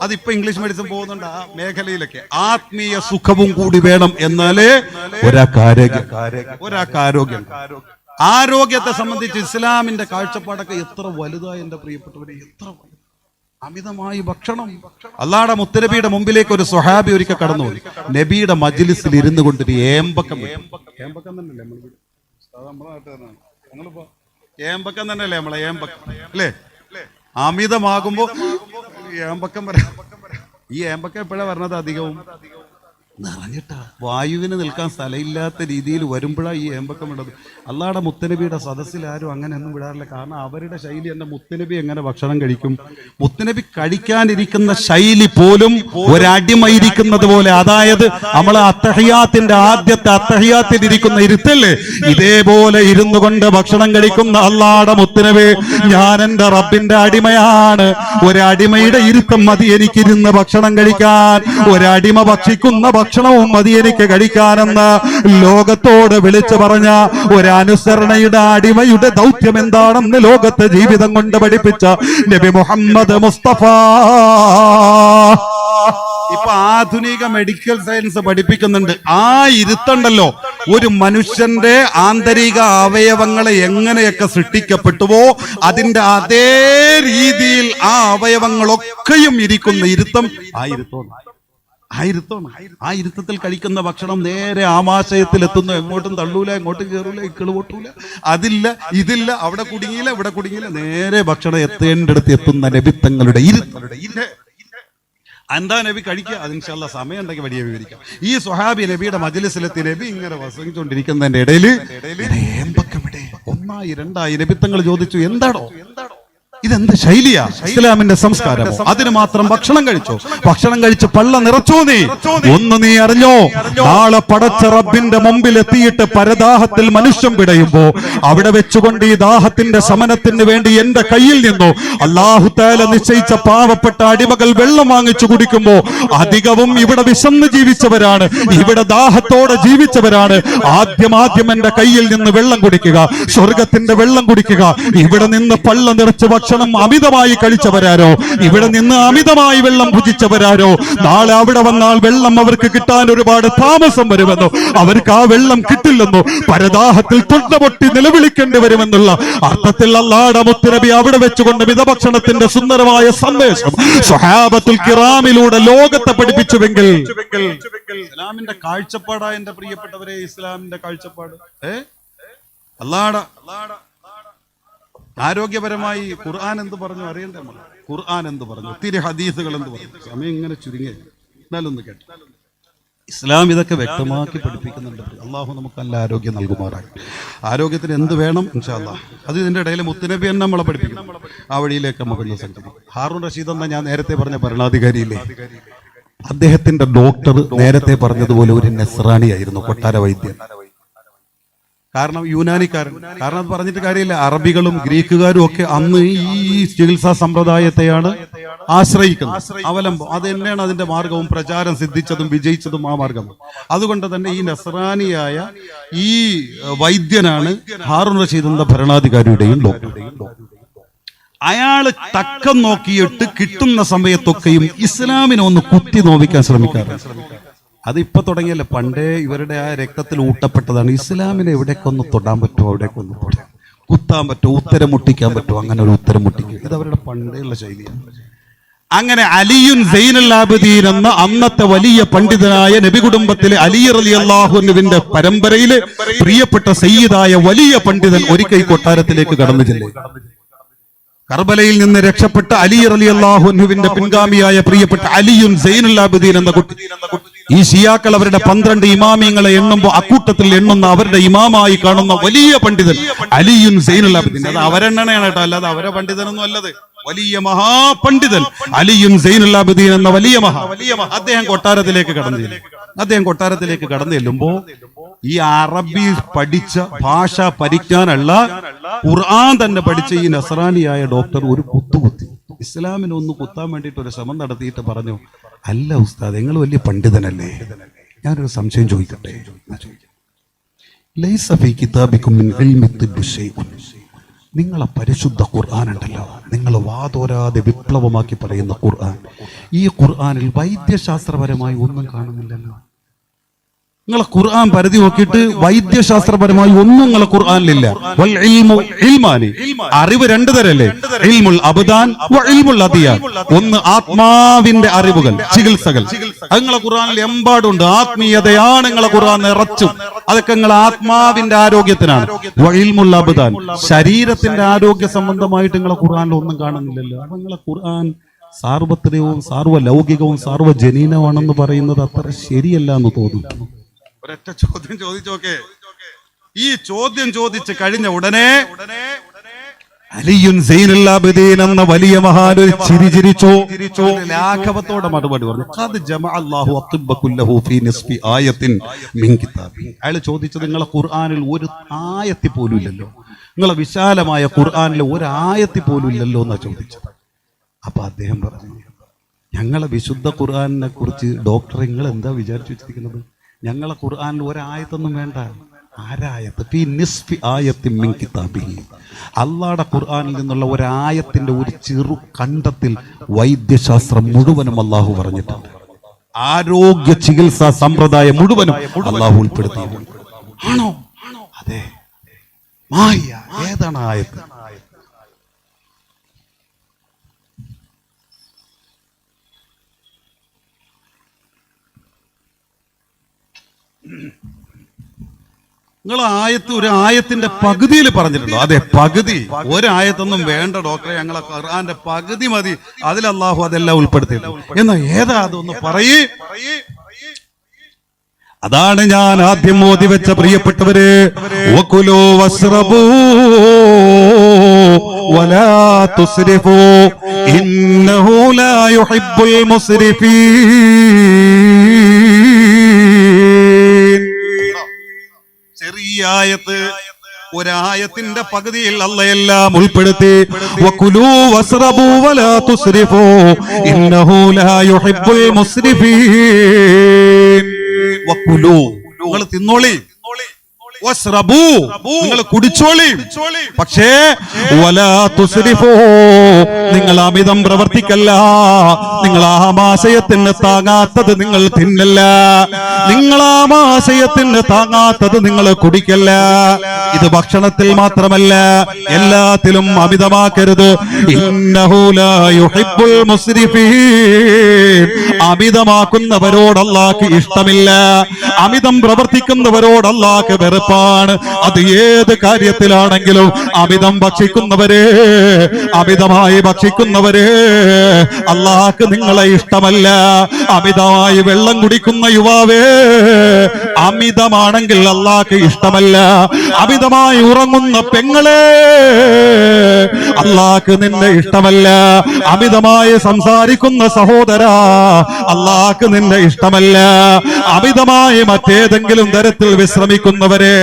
അതിപ്പോ ഇംഗ്ലീഷ് മെഡിസിൻ പോകുന്നുണ്ട് ആ മേഖലയിലൊക്കെ. ആത്മീയ സുഖവും കൂടി വേണം, എന്നാലേ ഒരാൾക്ക് ആരോഗ്യം. ആരോഗ്യത്തെ സംബന്ധിച്ച് ഇസ്ലാമിന്റെ കാഴ്ചപ്പാടൊക്കെ എത്ര വലുതായി എൻ്റെ പ്രിയപ്പെട്ടവരെ, എത്ര അമിതമായി ഭക്ഷണം. അല്ലാഹുവിന്റെ മുത്തനബിയുടെ മുമ്പിലേക്ക് ഒരു സ്വഹാബി ഒരിക്കൽ കടന്നു. നബിയുടെ മജ്ലിസിൽ ഇരുന്നു കൊണ്ടൊരു ഏമ്പക്കം തന്നെയല്ലേ നമ്മളിപ്പോ ഏമ്പക്കം തന്നെയല്ലേ നമ്മളെ ഏമ്പക്കം അല്ലേ? അമിതമാകുമ്പോ ഏമ്പക്കം പറയാം. ഈ ഏമ്പക്കം എപ്പോഴാ പറഞ്ഞത്? അധികവും നിറഞ്ഞിട്ടാ, വായുവിന് നിൽക്കാൻ സ്ഥലമില്ലാത്ത രീതിയിൽ വരുമ്പോഴാണ് ഈ ഏമ്പക്കം വിടുന്നത്. അല്ലാഹുവിന്റെ മുത്തനബിയുടെ സദസ്സിൽ ആരും അങ്ങനെയൊന്നും വിടാറില്ല. കാരണം അവരുടെ ശൈലി എൻ്റെ മുത്തനബി എങ്ങനെ ഭക്ഷണം കഴിക്കും, മുത്തനബി കഴിക്കാനിരിക്കുന്ന ശൈലി പോലും ഒരടിമയിരിക്കുന്നത് പോലെ. അതായത് നമ്മൾ അത്തഹിയാത്തിന്റെ ആദ്യത്തെ അത്തഹിയാത്തിൽ ഇരിക്കുന്ന ഇരുത്തല്ലേ, ഇതേപോലെ ഇരുന്നു കൊണ്ട് ഭക്ഷണം കഴിക്കുന്ന അല്ലാഹുവിന്റെ മുത്തനബി, ഞാൻ എൻ്റെ റബ്ബിന്റെ അടിമയാണ്, ഒരടിമയുടെ ഇരുത്തം മതി എനിക്കിരുന്ന് ഭക്ഷണം കഴിക്കാൻ, ഒരടിമ ഭക്ഷിക്കുന്ന ഭക്ഷണവും മതി എനിക്ക് കഴിക്കാനെന്ന് ലോകത്തോട് വിളിച്ചു പറഞ്ഞ ഒരനുസരണയുടെ അടിമയുടെ ദൗത്യം എന്താണെന്ന് ലോകത്തെ ജീവിതം കൊണ്ട് പഠിപ്പിച്ച നബി മുഹമ്മദ് മുസ്തഫ. ഇപ്പൊ ആധുനിക മെഡിക്കൽ സയൻസ് പഠിപ്പിക്കുന്നുണ്ട്, ആ ഇരുത്തുണ്ടല്ലോ ഒരു മനുഷ്യന്റെ ആന്തരിക അവയവങ്ങളെ എങ്ങനെയൊക്കെ സൃഷ്ടിക്കപ്പെട്ടുവോ അതിന്റെ അതേ രീതിയിൽ ആ അവയവങ്ങളൊക്കെയും ഇരിക്കുന്ന ഇരുത്തം ആ ഇരുത്തത്തിൽ കഴിക്കുന്ന ഭക്ഷണം നേരെ ആമാശയത്തിൽ എത്തുന്നു. എങ്ങോട്ടും തള്ളൂല, എങ്ങോട്ടും കയറൂല, ഇക്കിള് പൊട്ടൂല, അതില്ല ഇതില്ല, അവിടെ കുടുങ്ങിയില്ല ഇവിടെ കുടുങ്ങിയില്ല, നേരെ ഭക്ഷണം എത്തേണ്ടടുത്ത് എത്തുന്ന നബിത്തങ്ങളുടെ എന്താ നബി കഴിക്കുക? അത് ഇൻഷാല്ലാ സമയം ഉണ്ടെങ്കിൽ വലിയ വിവരിക്കാം. ഈ സ്വഹാബി നബിയുടെ മജ്ലിസിലെത്തി നബി ഇങ്ങനെ വസങ്ങിച്ചുകൊണ്ടിരിക്കുന്നതിന്റെ ഇടയിൽ ഒന്നായി രണ്ടായി നബിത്തങ്ങൾ ചോദിച്ചു, എന്താണോ ഇതെന്ത് ശൈലിയാ? ഇസ്ലാമിന്റെ സംസ്കാരമോ? അതിന് മാത്രം ഭക്ഷണം കഴിച്ചോ? ഭക്ഷണം കഴിച്ച് പള്ള നിറച്ചോ? നീ അറിഞ്ഞോ, നാളെ പടച്ച റബ്ബിന്റെ മുമ്പിൽ എത്തിയിട്ട് പരദാഹത്തിൽ മനുഷ്യൻ പിടയുമ്പോ അവിടെ വെച്ചുകൊണ്ട് ഈ ദാഹത്തിന്റെ ശമനത്തിന് വേണ്ടി എന്റെ കയ്യിൽ നിന്നോ അല്ലാഹു തആല നിശ്ചയിച്ച പാവപ്പെട്ട അടിമകൾ വെള്ളം വാങ്ങിച്ചു കുടിക്കുമ്പോ അധികവും ഇവിടെ വിശന്ന് ജീവിച്ചവരാണ്, ഇവിടെ ദാഹത്തോടെ ജീവിച്ചവരാണ്. ആദ്യം എന്റെ കയ്യിൽ നിന്ന് വെള്ളം കുടിക്കുക, സ്വർഗത്തിന്റെ വെള്ളം കുടിക്കുക. ഇവിടെ നിന്ന് പള്ള നിറച്ച് ഭക്ഷണം അമിതമായി കഴിച്ചവരാരോ, ഇവിടെ നിന്ന് അമിതമായി വെള്ളം ഭുജിച്ചവരാരോ, നാളെ അവിടെ വന്നാൽ വെള്ളം അവർക്ക് കിട്ടാൻ ഒരുപാട് താമസം വരുമെന്നോ, അവർക്ക് ആ വെള്ളം കിട്ടില്ലെന്നോ, പരദാഹത്തിൽ തൊണ്ടപൊട്ടി നിലവിളിക്കേണ്ടി വരുമെന്നുള്ള അർത്ഥത്തിൽ അല്ലാഹുവിന്റെ മുത്തുനബി അവിടെ വെച്ചുകൊണ്ട് മിതഭക്ഷണത്തിന്റെ സുന്ദരമായ സന്ദേശം സ്വഹാബത്തുൽ കിറാമിലൂടെ ലോകത്തെ പഠിപ്പിച്ചുവെങ്കിൽ ഇസ്ലാമിന്റെ കാഴ്ചപ്പാടായ എന്റെ പ്രിയപ്പെട്ടവരെ, ഇസ്ലാമിന്റെ കാഴ്ചപ്പാട് അല്ലാഹുവിന്റെ ആരോഗ്യപരമായി ഖുർആൻ എന്ത് പറഞ്ഞു അറിയണ്ടേ നമ്മൾ? ഖുർആൻ എന്ത് പറഞ്ഞു, ഒത്തിരി ഹദീസുകൾ എന്ത് പറഞ്ഞു, സമയം ഇങ്ങനെ ചുരുങ്ങി എന്നാലൊന്ന് കേട്ടു. ഇസ്ലാം ഇതൊക്കെ വ്യക്തമാക്കി പഠിപ്പിക്കുന്നുണ്ട്. അള്ളാഹു നമുക്ക് നല്ല ആരോഗ്യം നൽകുമാറാകും. ആരോഗ്യത്തിന് എന്ത് വേണം ഇൻഷാ അല്ലാഹ്, അത് ഇതിന്റെ ഇടയിൽ മുത്തുനബി തന്നെ നമ്മളെ പഠിപ്പിക്കുന്നു. ആ വഴിയിലേക്ക് നമുക്കൊന്ന് സംഘടിപ്പിക്കും. ഹാറൂൺ റഷീദ് എന്ന ഞാൻ നേരത്തെ പറഞ്ഞ ഭരണാധികാരിയില്ലേ, അദ്ദേഹത്തിന്റെ ഡോക്ടർ നേരത്തെ പറഞ്ഞതുപോലെ ഒരു നസ്രാണിയായിരുന്നു, കൊട്ടാര വൈദ്യൻ. കാരണം യൂനാനിക്കാരൻ, കാരണം അത് പറഞ്ഞിട്ട് കാര്യമില്ല, അറബികളും ഗ്രീക്കുകാരും ഒക്കെ അന്ന് ഈ ചികിത്സാ സമ്പ്രദായത്തെയാണ് ആശ്രയിക്കുന്നത്, അവലംബം. അത് തന്നെയാണ് അതിന്റെ മാർഗവും, പ്രചാരം സിദ്ധിച്ചതും വിജയിച്ചതും ആ മാർഗം. അതുകൊണ്ട് തന്നെ ഈ നസ്രാനിയായ ഈ വൈദ്യനാണ് ഹാറൂൺ റഷീദ് എന്ന ഭരണാധികാരിയുടെയും ഡോക്ടറുടെയും. അയാള് തക്കം നോക്കിയിട്ട് കിട്ടുന്ന സമയത്തൊക്കെയും ഇസ്ലാമിനെ ഒന്ന് കുത്തി നോവിക്കാൻ ശ്രമിക്കാറുണ്ട്. അതിപ്പോ തുടങ്ങിയല്ല, പണ്ടേ ഇവരുടെ ആ രക്തത്തിൽ ഊട്ടപ്പെട്ടതാണ്. ഇസ്ലാമിനെ എവിടേക്ക് ഒന്ന് തൊടാൻ പറ്റുമോ, അവിടേക്ക് ഒന്ന് കുത്താൻ പറ്റുമോ, ഉത്തരം മുട്ടിക്കാൻ പറ്റുമോ, അങ്ങനെ ഒരു ഉത്തരം മുട്ടിക്കുക, ഇത് അവരുടെ പണ്ടേയുള്ള ശൈലിയാണ്. അങ്ങനെ അലിയുൻ സൈനുൽ ആബിദീൻ എന്ന അന്നത്തെ വലിയ പണ്ഡിതനായ നബി കുടുംബത്തിലെ അലി റളിയല്ലാഹു അൻഹുവിന്റെ പരമ്പരയിലെ പ്രിയപ്പെട്ട സയ്യിദായ വലിയ പണ്ഡിതൻ ഒരിക്കൽ കൊട്ടാരത്തിലേക്ക് കടന്നു ചെല്ലുക. കർബലയിൽ നിന്ന് രക്ഷപ്പെട്ട അലി റളിയല്ലാഹു അൻഹുവിന്റെ പിൻഗാമിയായ പ്രിയപ്പെട്ട അലിയുൻ സൈനുൽ ആബിദീൻ എന്ന കുട്ടി. ഈ ഷിയാക്കൾ അവരുടെ 12 ഇമാമിയങ്ങളെ എണ്ണുമ്പോൾ അക്കൂട്ടത്തിൽ എണ്ണുന്ന അവരുടെ ഇമാമായി കാണുന്ന വലിയ പണ്ഡിതൻ അലിയുൻ സൈനുൽ ആബിദീൻ. അത് അവരെണ്ണയാണ് കേട്ടോ, അല്ലാതെ അവരെ പണ്ഡിതനൊന്നും അല്ലത്. വലിയ മഹാപണ്ഡിതൻ അലിയുൻ സൈനുൽ ആബിദീൻ എന്ന വലിയ അദ്ദേഹം കൊട്ടാരത്തിലേക്ക് കടന്നു ചെല്ലുമ്പോ ഈ അറബി പഠിച്ച ഭാഷ പരിജ്ഞാനല്ല, ഖുർആൻ തന്നെ പഠിച്ച ഈ നസ്രാനിയായ ഡോക്ടർ ഒരു കുത്തി ഇസ്ലാമിനെ ഒന്ന് കുത്താൻ വേണ്ടിയിട്ട് ഒരു ശ്രമം നടത്തിയിട്ട് പറഞ്ഞു, അല്ല ഉസ്താദ്, നിങ്ങൾ വലിയ പണ്ഡിതനല്ലേ, ഞാനൊരു സംശയം ചോദിക്കട്ടെ. ലൈസ ഫീ കിതാബികും മിൻ ഇൽമി തിബ്ബി ശൈഉൻ. നിങ്ങളെ പരിശുദ്ധ ഖുർആൻ ഉണ്ടല്ലോ, നിങ്ങൾ വാതോരാതെ വിപ്ലവമാക്കി പറയുന്ന ഖുർആൻ, ഈ ഖുർആനിൽ വൈദ്യശാസ്ത്രപരമായി ഒന്നും കാണുന്നില്ലല്ലോ. നിങ്ങളെ ഖുർആൻ പരിധി നോക്കിയിട്ട് വൈദ്യശാസ്ത്രപരമായി ഒന്നും നിങ്ങളെ ഖുർആനിലില്ല. വൽ ഇൽമു ഇൽമാനി, അറിവ് രണ്ടു തരല്ലേ, ഇൽമുൽ അബ്ദാൻ വ ഇൽമുൽ അദിയാൻ. ഒന്ന് ആത്മാവിന്റെ അറിവുകൾ, ചികിത്സകൾ, അത് നിങ്ങളെ ഖുർആനിൽ എമ്പാടുണ്ട്. ആത്മീയതയാണ് നിങ്ങളെ ഖുർആൻ നിറച്ചും. അതൊക്കെ നിങ്ങളെ ആത്മാവിന്റെ ആരോഗ്യത്തിനാണ്. വ ഇൽമുൽ അബ്ദാൻ, ശരീരത്തിന്റെ ആരോഗ്യ സംബന്ധമായിട്ട് നിങ്ങളെ ഖുർആനിൽ ഒന്നും കാണുന്നില്ലല്ലോ. അപ്പൊ നിങ്ങളെ ഖുർആൻ സാർവത്രികവും സാർവലൗകികവും സാർവജനീനമാണെന്ന് പറയുന്നത് അത്ര ശരിയല്ല എന്ന് തോന്നുന്നു. ഒരൊറ്റ ചോദ്യം ചോദിച്ചോക്കെ. ഈ ചോദ്യം ചോദിച്ച് കഴിഞ്ഞ ഉടനെ അലിയുൻ സൈനുൽ ആബിദീൻ എന്ന വലിയ മഹാനൊരു ചിരിച്ചിരിച്ചു, ലാഘവത്തോടെ മറുപടി പറഞ്ഞു. ഖദ് ജമഅ അല്ലാഹു അത്തിബ്ബ കുല്ലഹു ഫീ നിസ്ഫി ആയത്തിൻ മിൻ കിതാബി. അയാൾ ചോദിച്ചത് നിങ്ങളെ ഖുർആനിൽ ഒരു ആയത്തി പോലും ഇല്ലല്ലോ, നിങ്ങളെ വിശാലമായ ഖുർആനിൽ ഒരു ആയത്തി പോലും ഇല്ലല്ലോ എന്നാ ചോദിച്ചത്. അപ്പൊ അദ്ദേഹം പറഞ്ഞു, ഞങ്ങളെ വിശുദ്ധ ഖുർആനിനെ കുറിച്ച് ഡോക്ടർ നിങ്ങൾ എന്താ വിചാരിച്ചു വെച്ചിരിക്കുന്നത്? ഞങ്ങളെ ഖുർആനിൽ ഒരായത്തൊന്നും വേണ്ട. ആരായത്ത്? ഫീ നിസ്ഫി ആയത്തിൻ മിൻ കിതാബിഹി. അല്ലാഹുവിന്റെ ഖുർആനിൽ നിന്നുള്ള ഒരായത്തിന്റെ ഒരു ചെറു കണ്ടത്തിൽ വൈദ്യശാസ്ത്രം മുഴുവനും അല്ലാഹു പറഞ്ഞിട്ടുണ്ട്. ആരോഗ്യ ചികിത്സാ സമ്പ്രദായം മുഴുവനും അല്ലാഹു ഉൾപ്പെടുത്തിയിട്ടുണ്ട്. ആണോ? അതെ. മായ ഏതാണ് ആയത്ത്? നിങ്ങൾ ആയത്ത് ഒരു ആയത്തിന്റെ പകുതിയിൽ പറഞ്ഞിട്ടുണ്ടോ? അതെ, പകുതി. ഒരായത്തൊന്നും വേണ്ട ഡോക്ടറെ, ഞങ്ങളെ ഖുർആന്റെ പകുതി മതി, അതിൽ അല്ലാഹു അതെല്ലാം ഉൾപ്പെടുത്തിയിട്ടുണ്ട്. എന്നാ ഏതാ അതൊന്ന് പറയേ. അതാണ് ഞാൻ ആദ്യം ഓതി വെച്ച പ്രിയപ്പെട്ടവരെ, വകുലൂ വസ്റബൂ വലാ തുസ്രിഫൂ ഇന്നഹു ലാ യുഹിബ്ബുൽ മുസ്രിഫീൻ. ചെറിയ ആയത്ത്, ഒരായത്തിന്റെ പകുതിയിൽ അള്ളയെല്ലാം ഉൾപ്പെടുത്തി. വകുലൂ വസ്റബൂ വലാ തുസ്രിഫൂ ഇന്നഹു ലാ യുഹിബ്ബുൽ മുസ്രിഫീൻ. വകുലൂ, നിങ്ങൾ തിന്നോളി, വസ്റബൂ, നിങ്ങൾ കുടിച്ചോളി, പക്ഷേ വലാ തുസ്രിഫൂ, നിങ്ങൾ അമിതം പ്രവർത്തിക്കല്ല. നിങ്ങൾ ആമാശയത്തിന് താങ്ങാത്തത് നിങ്ങൾ തിന്നല്ല, നിങ്ങൾ ആമാശയത്തിന് താങ്ങാത്തത് നിങ്ങൾ കുടിക്കല്ല. ഇത് ഭക്ഷണത്തിൽ മാത്രമല്ല, എല്ലാത്തിലും അമിതമാക്കരുത്. ഇന്നഹു ലാ യുഹിബ്ബുൽ മുസ്രിഫീൻ. അമിതമാക്കുന്നവരോട് അല്ലാഹുക്ക് ഇഷ്ടമില്ല, അമിതം പ്രവർത്തിക്കുന്നവരോട് അല്ലാഹുക്ക് വെറുപ്പാണ്. അത് ഏത് കാര്യത്തിലാണെങ്കിലും അമിതം ഭക്ഷിക്കുന്നവരെ, അമിതമായി ഭക്ഷിക്കുന്നവരെ അല്ലാഹുക്ക് നിങ്ങളെ ഇഷ്ടമല്ല. അമിതമായി വെള്ളം കുടിക്കുന്ന യുവാവേ, അമിതമാണെങ്കിൽ അല്ലാഹുക്ക് ഇഷ്ടമല്ല. അമിതമായി ഉറങ്ങുന്ന പെങ്ങളെ, അല്ലാഹുക്ക് നിന്നെ ഇഷ്ടമല്ല. അമിതമായി സംസാരിക്കുന്ന സഹോദരാ, അല്ലാഹുക്ക് നിന്നെ ഇഷ്ടമല്ല. അമിതമായി മറ്റേതെങ്കിലും തരത്തിൽ വിശ്രമിക്കുന്നവരെ,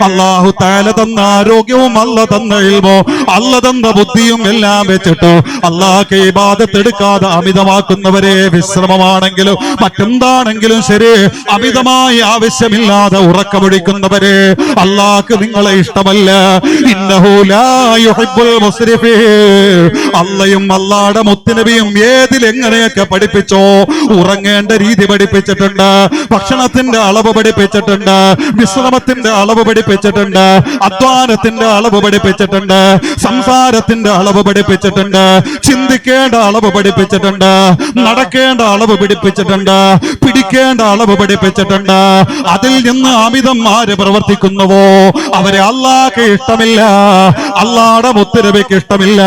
അല്ലാഹു തആല തന്ന ആരോഗ്യവും അല്ല തന്ന ഇൽമോ അല്ല തന്ന ബുദ്ധിയും എല്ലാം വെച്ചിട്ട് അല്ലാഹുക്ക് ഇബാദത്ത് എടുക്കാതെ അമിതമാക്കുന്നവരെ, വിശ്രമമാണെങ്കിലും മറ്റെന്താണെങ്കിലും ശരി അമിതമായി ആവശ്യമില്ലാതെ ഉറക്കമൊഴിക്കുന്നവരെ അല്ലാഹുക്ക് നിങ്ങളെ ഇഷ്ടമല്ല. ഇന്നഹു ലാ യുഹിബ്ബുൽ മുസ്രിഫീൻ. അള്ളയും അല്ലാഹുവിന്റെ മുത്തുനബിയും ഏതിൽ എങ്ങനെയൊക്കെ പഠിപ്പിച്ചോ, ഉറങ്ങേണ്ട രീതി പഠിപ്പിച്ചിട്ടുണ്ട്, ഭക്ഷണത്തിന്റെ അളവ് പഠിപ്പിച്ചിട്ടുണ്ട്, വിശ്രമത്തിന്റെ അളവ് പഠിപ്പിച്ചിട്ടുണ്ട്, അധ്വാനത്തിന്റെ അളവ് പഠിപ്പിച്ചിട്ടുണ്ട്, സംസാരത്തിന്റെ അളവ് പഠിപ്പിച്ചിട്ടുണ്ട്, ചിന്തിക്കേണ്ട അളവ് പഠിപ്പിച്ചിട്ടുണ്ട്, നടക്കേണ്ട അളവ് പഠിപ്പിച്ചിട്ടുണ്ട്, പിടിക്കേണ്ട അളവ് പഠിപ്പിച്ചിട്ടുണ്ട്. അതിൽ നിന്ന് അമിതം ആര് പ്രവർത്തിക്കുന്നുവോ അവരെ അല്ലാഹുക്ക് ഇഷ്ടമില്ല, അല്ലാഹുവിന്റെ മുത്തുനബിക്ക് ഇഷ്ടമില്ല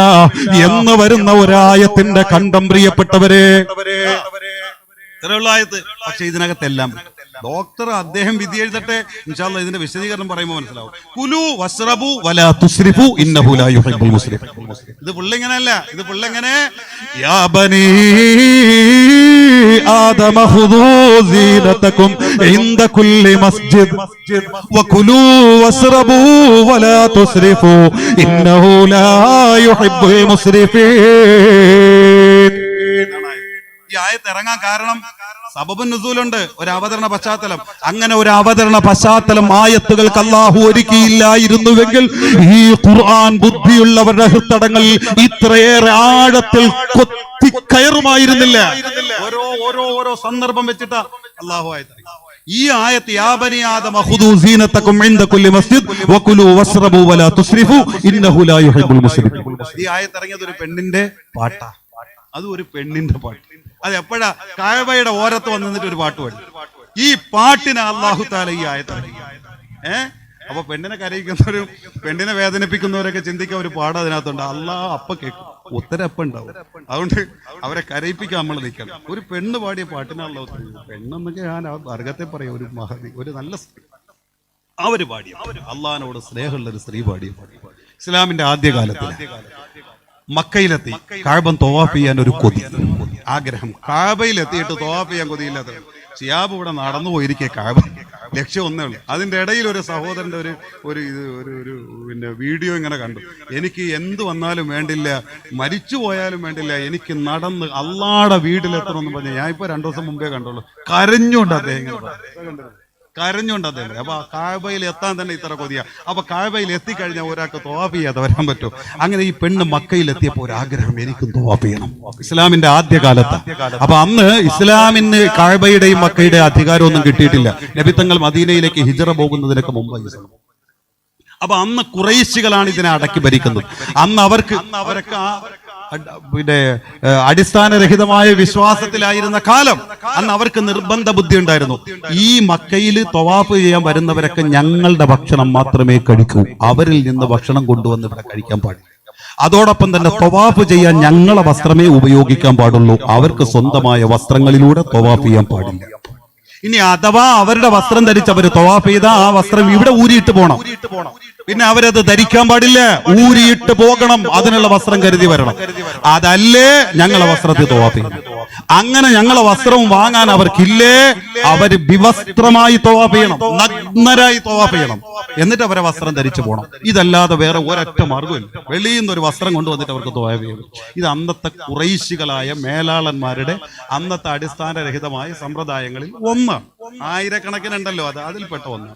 എന്ന് വരുന്ന ഒരായത്തിന്റെ കണ്ടം പ്രിയപ്പെട്ടവരെ. പക്ഷെ ഇതിനകത്തെല്ലാം ഡോക്ടർ അദ്ദേഹം വിധി എഴുതട്ടെ, ഇൻഷാ അല്ലാഹ് ഇതിന്റെ വിശദീകരണം പറയുമ്പോൾ മനസ്സിലാവും. കുലു വസ്റബു വലാ തുസ്രിഫു ഇന്നഹു ലാ യുഹിബ്ബുൽ മുസ്രിഫീൻ. ഇത് പുള്ളിങ്ങനല്ല, ഇത് പുള്ളിങ്ങനെ യാ ബനീ ആദമ ഖുദൂ സീനതകും ഇൻദ കുല്ലി മസ്ജിദ് വകുലൂ വസ്റബൂ വലാ തുസ്രിഫു ഇന്നഹു ലാ യുഹിബ്ബുൽ മുസ്രിഫീൻ. ഈ ആയത്ത് ഇറങ്ങാൻ കാരണം സബബുൻ നുസൂലുണ്ട്, ഒരു അവതരണ പശ്ചാത്തലം. അങ്ങനെ ഒരു അവതരണ പശ്ചാത്തലം ആയത്തുകൾക്ക് അല്ലാഹു ഒരുക്കിയില്ലായിരുന്നുവെങ്കിൽ ഈ ഖുർആൻ ബുദ്ധിയുള്ളവരുടെ ഹൃദയങ്ങളിൽ ഇത്രയേറെ ആഴത്തിൽ കൊത്തി കയറുമായിരുന്നില്ല. ഓരോ സന്ദർഭം വെച്ചിട്ട് അല്ലാഹു ആയത്ത് ഈ ആയത്ത് യാ ബനി ആദമ ഖുദൂ സീനതകും ഇൻദ കുല്ലി മസ്ജിദ് വകുലൂ വശ്റബൂ വലാ തുസ്രിഫു ഇന്നഹു ലാ യുഹിബ്ബുൽ മുസ്രിഫീൻ. ഈ ആയത്ത് ഇറങ്ങിയത് ഒരു പെണ്ണിന്റെ പാട്ടാ. അത് ഒരു പെണ്ണിന്റെ പാട്ട്. അത് എപ്പോഴാ? കഅബയുടെ ഓരത്ത് വന്നിട്ട് ഒരു പാട്ട് പാടി. ഈ പാട്ടിനെ അല്ലാഹു തആല ഈ ആയത്ത് ഇറക്കി. അപ്പൊ പെണ്ണിനെ കരയിക്കുന്നവരും പെണ്ണിനെ വേദനിപ്പിക്കുന്നവരൊക്കെ ചിന്തിക്കാൻ ഒരു പാഠം അതിനകത്തുണ്ട്. അല്ലാഹ് അപ്പ കേൾക്കും, ഉത്തരം അപ്പ ഉണ്ടാവും. അതുകൊണ്ട് അവരെ കരയിപ്പിക്കാൻ നമ്മൾ നിൽക്കണം. ഒരു പെണ്ണ് പാടിയ പാട്ടിനെ അല്ലാഹു തആല, പെണ്ണെന്നൊക്കെ ഞാൻ ആ വർഗത്തെ പറയാം, ഒരു മഹതി, ഒരു നല്ല സ്ത്രീ, അവര് പാടിയ അള്ളാഹിനോട് സ്നേഹമുള്ള ഒരു സ്ത്രീ പാടിയ പാടി. ഇസ്ലാമിന്റെ ആദ്യകാലത്തിൽ മക്കയിലെത്തി കഅബ തവാഫ് ചെയ്യാൻ ഒരു കൊതി, ആഗ്രഹം. കഅബയിലെത്തിയിട്ട് തവാഫ് ചെയ്യാൻ കൊതിയില്ലാത്ത ശിഹാബ് ഇവിടെ നടന്നു പോയിരിക്കെ കഅബ ലക്ഷ്യം ഒന്നേ ഉള്ളൂ. അതിന്റെ ഇടയിൽ ഒരു സഹോദരന്റെ ഒരു പിന്നെ വീഡിയോ ഇങ്ങനെ കണ്ടു. എനിക്ക് എന്ത് വന്നാലും വേണ്ടില്ല, മരിച്ചു പോയാലും വേണ്ടില്ല, എനിക്ക് നടന്ന് അള്ളാടെ വീട്ടിലെത്തണമെന്ന് പറഞ്ഞു. ഞാൻ ഇപ്പൊ 2 ദിവസം മുമ്പേ കണ്ടോളൂ. കരഞ്ഞുകൊണ്ട് അദ്ദേഹം അപ്പൊ കഅബയിൽ എത്താൻ തന്നെ ഇത്ര കൊതിയ. അപ്പൊ കഅബയിൽ എത്തിക്കഴിഞ്ഞാൽ ഒരാൾക്ക് തവാഫ് ചെയ്യാതെ വരാൻ പറ്റും. അങ്ങനെ ഈ പെണ്ണ് മക്കയിൽ എത്തിയപ്പോൾ ഒരു ആഗ്രഹം, എനിക്കും തവാഫ് ചെയ്യണം. ഇസ്ലാമിന്റെ ആദ്യകാലത്ത്. അപ്പൊ അന്ന് ഇസ്ലാമിന് കഅബയുടെയും മക്കയുടെയും അധികാരമൊന്നും കിട്ടിയിട്ടില്ല. നബി തങ്ങൾ മദീനയിലേക്ക് ഹിജ്റ പോകുന്നതിനൊക്കെ മുമ്പ്. അപ്പൊ അന്ന് ഖുറൈശികളാണ് ഇതിനെ അടക്കി ഭരിക്കുന്നത്. അന്ന് അവരൊക്കെ പിന്നെ അടിസ്ഥാനരഹിതമായ വിശ്വാസത്തിലായിരുന്ന കാലം. അന്ന് അവർക്ക് നിർബന്ധ ബുദ്ധി ഉണ്ടായിരുന്നു. ഈ മക്കയിൽ തവാഫ് ചെയ്യാൻ വരുന്നവരൊക്കെ ഞങ്ങളുടെ ഭക്ഷണം മാത്രമേ കഴിക്കൂ, അവരിൽ നിന്ന് ഭക്ഷണം കൊണ്ടുവന്ന് ഇവിടെ കഴിക്കാൻ പാടില്ല. അതോടൊപ്പം തന്നെ തവാഫ് ചെയ്യാൻ ഞങ്ങളെ വസ്ത്രമേ ഉപയോഗിക്കാൻ പാടുള്ളൂ, അവർക്ക് സ്വന്തമായ വസ്ത്രങ്ങളിലൂടെ തവാഫ് ചെയ്യാൻ പാടില്ല. ഇനി അഥവാ അവരുടെ വസ്ത്രം ധരിച്ച് അവർ തവാഫ് ചെയ്ത ആ വസ്ത്രം ഇവിടെ ഊരിയിട്ട് പോകണം. പിന്നെ അവരത് ധരിക്കാൻ പാടില്ല, ഊരിയിട്ട് പോകണം. അതിനുള്ള വസ്ത്രം കരുതി വരണം. അതല്ലേ ഞങ്ങളെ വസ്ത്രത്തിൽ തവാഫ് ചെയ്യണം. അങ്ങനെ ഞങ്ങളെ വസ്ത്രവും വാങ്ങാൻ അവർക്കില്ലേ, അവര് വിവസ്ത്രമായി തവാഫ് ചെയ്യണം, നഗ്നരായി തവാഫ് ചെയ്യണം. എന്നിട്ട് അവരെ വസ്ത്രം ധരിച്ചു പോകണം. ഇതല്ലാതെ വേറെ ഒരൊറ്റ മാർഗമില്ല. വെളിയിൽ നിന്ന് ഒരു വസ്ത്രം കൊണ്ടുവന്നിട്ട് അവർക്ക് തവാഫ് ചെയ്യണം. ഇത് അന്നത്തെ ഖുറൈശികളായ മേലാളന്മാരുടെ അന്നത്തെ അടിസ്ഥാനരഹിതമായ സമ്പ്രദായങ്ങളിൽ ഒന്ന്. ആയിരക്കണക്കിനുണ്ടല്ലോ, അതിൽപ്പെട്ട ഒന്ന്.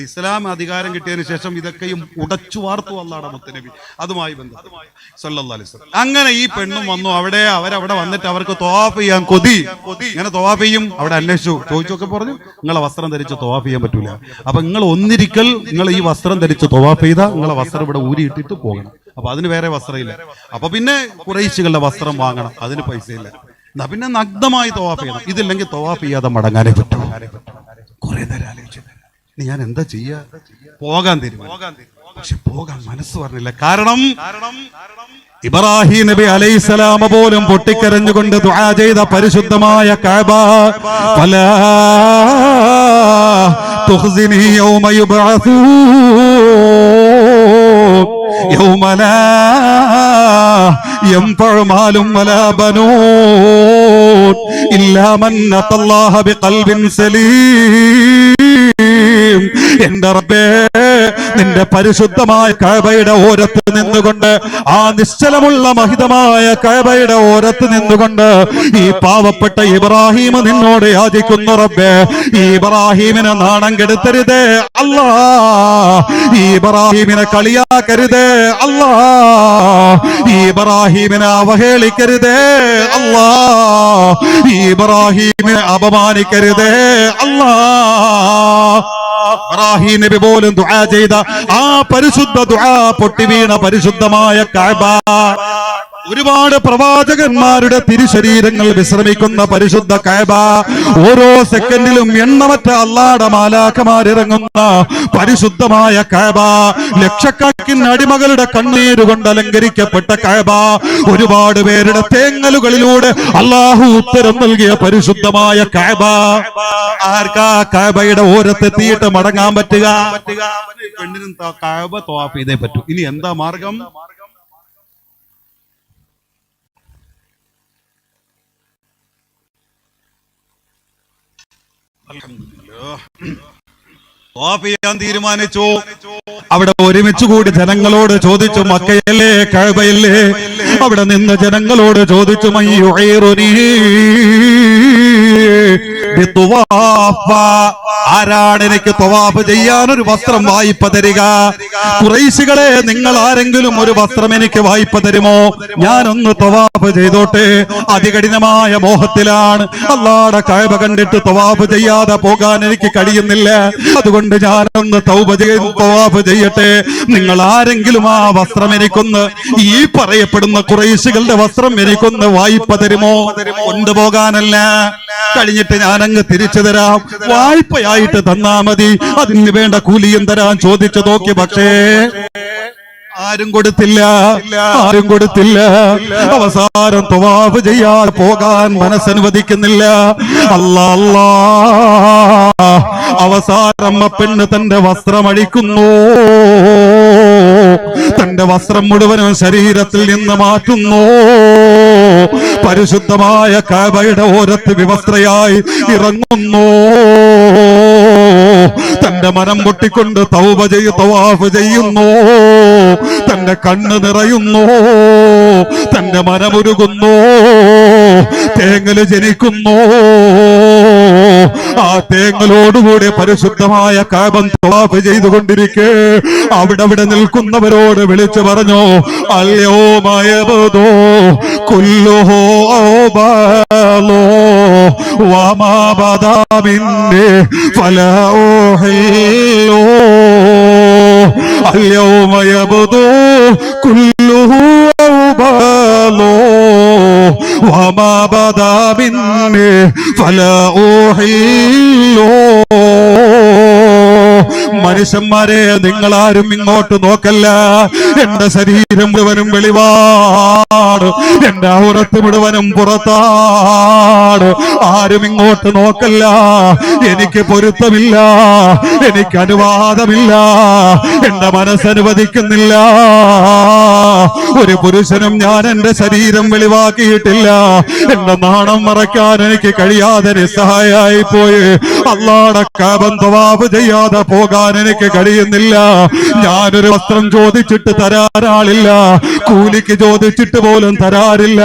ഇസ്ലാം അധികാരം കിട്ടിയതിനു ശേഷം ഇതൊക്കെയും ഉടച്ചു വാർത്തു അല്ലാഹുവിന്റെ മുത്തനബി. അതുമായി ബന്ധപ്പെട്ട് സല്ലല്ലാഹു അലൈഹി വസല്ലം. അങ്ങനെ ഈ പെണ്ണും വന്നു. അവരവിടെ വന്നിട്ട് അവർക്ക് തവാഫ് ചെയ്യാൻ കൊതി. ഇങ്ങനെ തവാഫ് ചെയ്യും. അവിടെ അന്വേഷിച്ചു, ചോദിച്ചൊക്കെ പറഞ്ഞു, നിങ്ങളെ വസ്ത്രം ധരിച്ച് തവാഫ് ചെയ്യാൻ പറ്റൂല. അപ്പൊ നിങ്ങൾ ഒന്നിരിക്കൽ നിങ്ങൾ ഈ വസ്ത്രം ധരിച്ച് തവാഫ് ചെയ്താൽ നിങ്ങളെ വസ്ത്രം ഇവിടെ ഊരിയിട്ടിട്ട് പോകണം. അപ്പൊ അതിന് വേറെ വസ്ത്രമില്ല. അപ്പൊ പിന്നെ ഖുറൈശികളുടെ വസ്ത്രം വാങ്ങണം, അതിന് പൈസയില്ല. എന്നാ പിന്നെ നഗ്നമായി തവാഫ് ചെയ്യണം. ഇതില്ലെങ്കിൽ തവാഫ് ചെയ്യാതെ മടങ്ങാനേ പറ്റും. കുറെ നേരം ആലോചിച്ചു, ഞാൻ എന്താ ചെയ്യാ? പോകാൻ തീരുമാനം. പക്ഷെ പോകാൻ മനസ്സ് പറഞ്ഞില്ല. കാരണം ഇബ്രാഹിം നബി അലൈഹിസ്സലാം പോലും പൊട്ടിക്കരഞ്ഞുകൊണ്ട് ദുആ ചെയ്ത പരിശുദ്ധമായ കഅബ, ഫലാ തുഖ്സിനി യൗമ യുബ്അസൂൻ യൗമ ലാ യൻഫഉ മാലും വലാ ബനൂൻ ഇല്ലാ മൻ അത്തല്ലാഹ ബിഖൽബിൻ സലീം. എന്റെ റബ്ബേ, നിന്റെ പരിശുദ്ധമായ കഅബയുടെ ഓരത്ത് നിന്നുകൊണ്ട്, ആ നിശ്ചലമുള്ള മഹിതമായ കഅബയുടെ ഓരത്ത് നിന്നുകൊണ്ട് ഈ പാവപ്പെട്ട ഇബ്രാഹിം നിന്നോട് യാചിക്കുന്നു റബ്ബേ, ഈ ഇബ്രാഹിമിനെ നാണം കെടുത്തരുതേ അല്ലാ, ഈ ഇബ്രാഹിമിനെ കളിയാക്കരുതേ അല്ലാ, ഈ ഇബ്രാഹിമിനെ അവഹേളിക്കരുതേ അല്ലാ, ഈ ഇബ്രാഹിമിനെ അപമാനിക്കരുതേ അല്ലാ. ഇബ്രാഹിം നബി പോലും ദുആ ചെയ്ത ആ പരിശുദ്ധ ദുആ പൊട്ടി വീണ പരിശുദ്ധമായ കഅബ, ഒരുപാട് പ്രവാചകന്മാരുടെ തിരുശരീരങ്ങൾ വിശ്രമിക്കുന്ന പരിശുദ്ധ കഅബ, ഓരോ സെക്കൻഡിലും എണ്ണമറ്റ അല്ലാഹുവിന്റെ മാലാഖമാരിറങ്ങുന്ന പരിശുദ്ധമായ കഅബ, ലക്ഷക്കണക്കിന് അടിമകളുടെ കണ്ണീരുകൊണ്ട് അലങ്കരിക്കപ്പെട്ട കഅബ, ഒരുപാട് പേരുടെ തേങ്ങലുകളിലൂടെ അല്ലാഹു ഉത്തരം നൽകിയ പരിശുദ്ധമായ കഅബ, ആർക്കാ കഅബയുടെ ഓരത്തെത്തിയിട്ട് മടങ്ങാൻ പറ്റുക? പെണ്ണിനും കഅബ തവാഫ് ചെയ്തേ പറ്റൂ. ഇനി എന്താ മാർഗം? തവാഫ് ചെയ്യാൻ തീരുമാനിച്ചു. അവിടെ ഒരുമിച്ച് കൂടി ജനങ്ങളോട് ചോദിച്ചു, മക്കയല്ലേ കഅബയല്ലേ? അവിടെ നിന്ന് ജനങ്ങളോട് ചോദിച്ചു, മയ്യുഈറുനീ ആരാണ് എനിക്ക് തവാഫ് ചെയ്യാൻ ഒരു വസ്ത്രം വായ്പ തരിക? ഖുറൈശികളെ, നിങ്ങൾ ആരെങ്കിലും ഒരു വസ്ത്രം എനിക്ക് വായ്പ തരുമോ? ഞാനൊന്ന് തവാഫ് ചെയ്തോട്ടെ. അതികഠിനമായ മോഹത്തിലാണ്. അല്ലാഹുവിന്റെ കഅബ കണ്ടിട്ട് തവാഫ് ചെയ്യാതെ പോകാൻ എനിക്ക് കഴിയുന്നില്ല. അതുകൊണ്ട് ഞാനൊന്ന് തവാഫ് ചെയ്യട്ടെ. നിങ്ങൾ ആരെങ്കിലും ആ വസ്ത്രം എനിക്കൊന്ന്, ഈ പറയപ്പെടുന്ന ഖുറൈശികളുടെ വസ്ത്രം എനിക്കൊന്ന് വായ്പ തരുമോ? കൊണ്ടുപോകാനല്ല, കഴിഞ്ഞിട്ട് ഞാനങ്ങ് തിരിച്ചു തരാം, വായ്പയായിട്ട് തന്നാ മതി, അതിന് വേണ്ട കൂലിയും തരാൻ ചോദിച്ചു നോക്കി. പക്ഷേ ആരും കൊടുത്തില്ല. അവസാനം തവാഫ് ചെയ്യാതെ പോകാൻ മനസ്സനുവദിക്കുന്നില്ല. അല്ലാ, അവസാനം പെണ്ണ് തന്റെ വസ്ത്രം അഴിക്കുന്നു. തന്റെ വസ്ത്രം മുഴുവനും ശരീരത്തിൽ നിന്ന് മാറ്റുന്നു. പരിശുദ്ധമായ കഅബയുടെ ഓരത്ത് വിവസ്ത്രയായി ഇറങ്ങുന്നു. തന്റെ മനം പൊട്ടിക്കൊണ്ട് തവാഫ് ചെയ്യുന്നു. തന്റെ കണ്ണ് നിറയുന്നു. തന്റെ മനമുരുകുന്നു. തേങ്ങല് ജനിക്കുന്നു. ആ തേങ്ങലോടുകൂടി പരിശുദ്ധമായ കഅബ തവാഫ് ചെയ്തുകൊണ്ടിരിക്കെ അവിടെ നിൽക്കുന്നവരോട് വിളിച്ചു പറഞ്ഞു, അല്യോമയബദോ കുല്ലുഹു ഔബാലോ വമാ ബദാ മിന്നി ഫലാ ഉഹില്ലു. അല്യോമയബദോ കുല്ലുഹു ഔബാലോ വമാ ബദാ മിന്നി ഫലാ ഉഹില്ലു. മനുഷ്യന്മാരെ, നിങ്ങളാരും ഇങ്ങോട്ട് നോക്കല്ല. എന്റെ ശരീരം മുഴുവനും വെളിവാണ്. എന്റെ ഔറത്ത് മുഴുവനും പുറത്താണ്. ആരും ഇങ്ങോട്ട് നോക്കല്ല. എനിക്ക് പൊരുത്തമില്ല, എനിക്ക് അനുവാദമില്ല, എന്റെ മനസ്സനുവദിക്കുന്നില്ല. ഒരു പുരുഷനും ഞാൻ എന്റെ ശരീരം വെളിവാക്കിയിട്ടില്ല. എന്റെ നാണം മറയ്ക്കാൻ എനിക്ക് കഴിയാതെ നിസ്സഹായായി പോയി. അല്ലാഹുവിന്റെ കഅബ തവാഫ് ചെയ്യാതെ പോകാൻ എനിക്ക് കഴിയുന്നില്ല. ഞാനൊരു വസ്ത്രം ചോദിച്ചിട്ട് തരാനാളില്ല. കൂലിക്ക് ചോദിച്ചിട്ട് പോലും തരാറില്ല.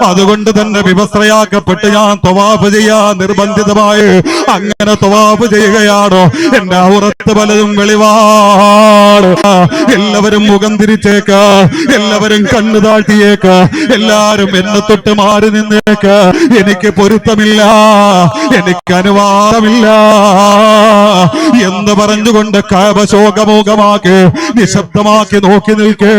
അതുകൊണ്ട് തന്നെ വിവസ്ത്രയാക്കപ്പെട്ട് ഞാൻ തവാഫ് ചെയ്യാൻ നിർബന്ധിതമായി അങ്ങനെ തവാഫ് ചെയ്യുകയാണോ? എന്റെ ഔറത്ത് പലതും വെളിവാണ്. എല്ലാവരും മുഖം തിരിച്ചേക്ക, എല്ലാവരും കണ്ണു താഴ്ത്തിയേക്ക, എല്ലാരും എന്നെ തൊട്ട് മാറി നിന്നേക്ക. എനിക്ക് പൊരുത്തമില്ല, എനിക്ക് അനുവാദമില്ല എന്ന് പറഞ്ഞുകൊണ്ട് കഅബ ശോകമൂകമാക്കി നിശബ്ദമാക്കി നോക്കി നിൽക്കെ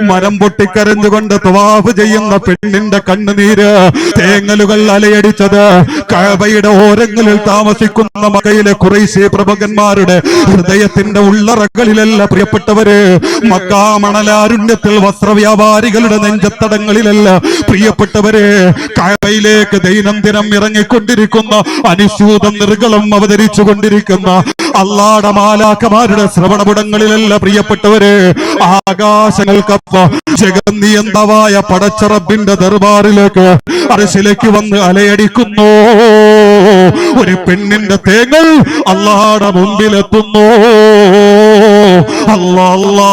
മരം പൊട്ടിക്കരഞ്ഞുകൊണ്ട് തവാഫ് ചെയ്യുന്ന പെണ്ണിന്റെ കണ്ണുനീര് തേങ്ങലുകൾ അലയടിച്ചത് കഅബയുടെ ഓരങ്ങളിൽ താമസിക്കുന്ന മക്കയിലെ ഖുറൈശി പ്രമുഖന്മാരുടെ ഹൃദയത്തിന്റെ ഉള്ളറകളിലല്ല. പ്രിയപ്പെട്ടവര്, മക്കാ മണലാരുണ്യത്തിൽ വസ്ത്രവ്യാപാരികളുടെ നെഞ്ചത്തടങ്ങളിലല്ല. പ്രിയപ്പെട്ടവരെ, കഅബയിലേക്ക് ദൈനംദിനം ഇറങ്ങിക്കൊണ്ടിരിക്കുന്ന അനുസ്യൂതം നിർഗളം അവതരിച്ചു കൊണ്ടിരിക്കുന്ന അല്ലാഹുവിന്റെ മാലാഖമാരുടെ ശ്രവണപുടങ്ങളിലല്ല. പ്രിയപ്പെട്ടവരെ, ആകാശങ്ങൾക്കപ്പ ജഗന്നിയന്തവായ പടച്ചറബിന്റെ ദർബാറിലേക്ക് അർശിലേക്ക് വന്ന് അലയടിക്കുന്നു. ഒരു പെണ്ണിന്റെ തേങ്ങൽ അല്ലാഹുവിന്റെ മുമ്പിലെത്തുന്നു. അല്ലാ,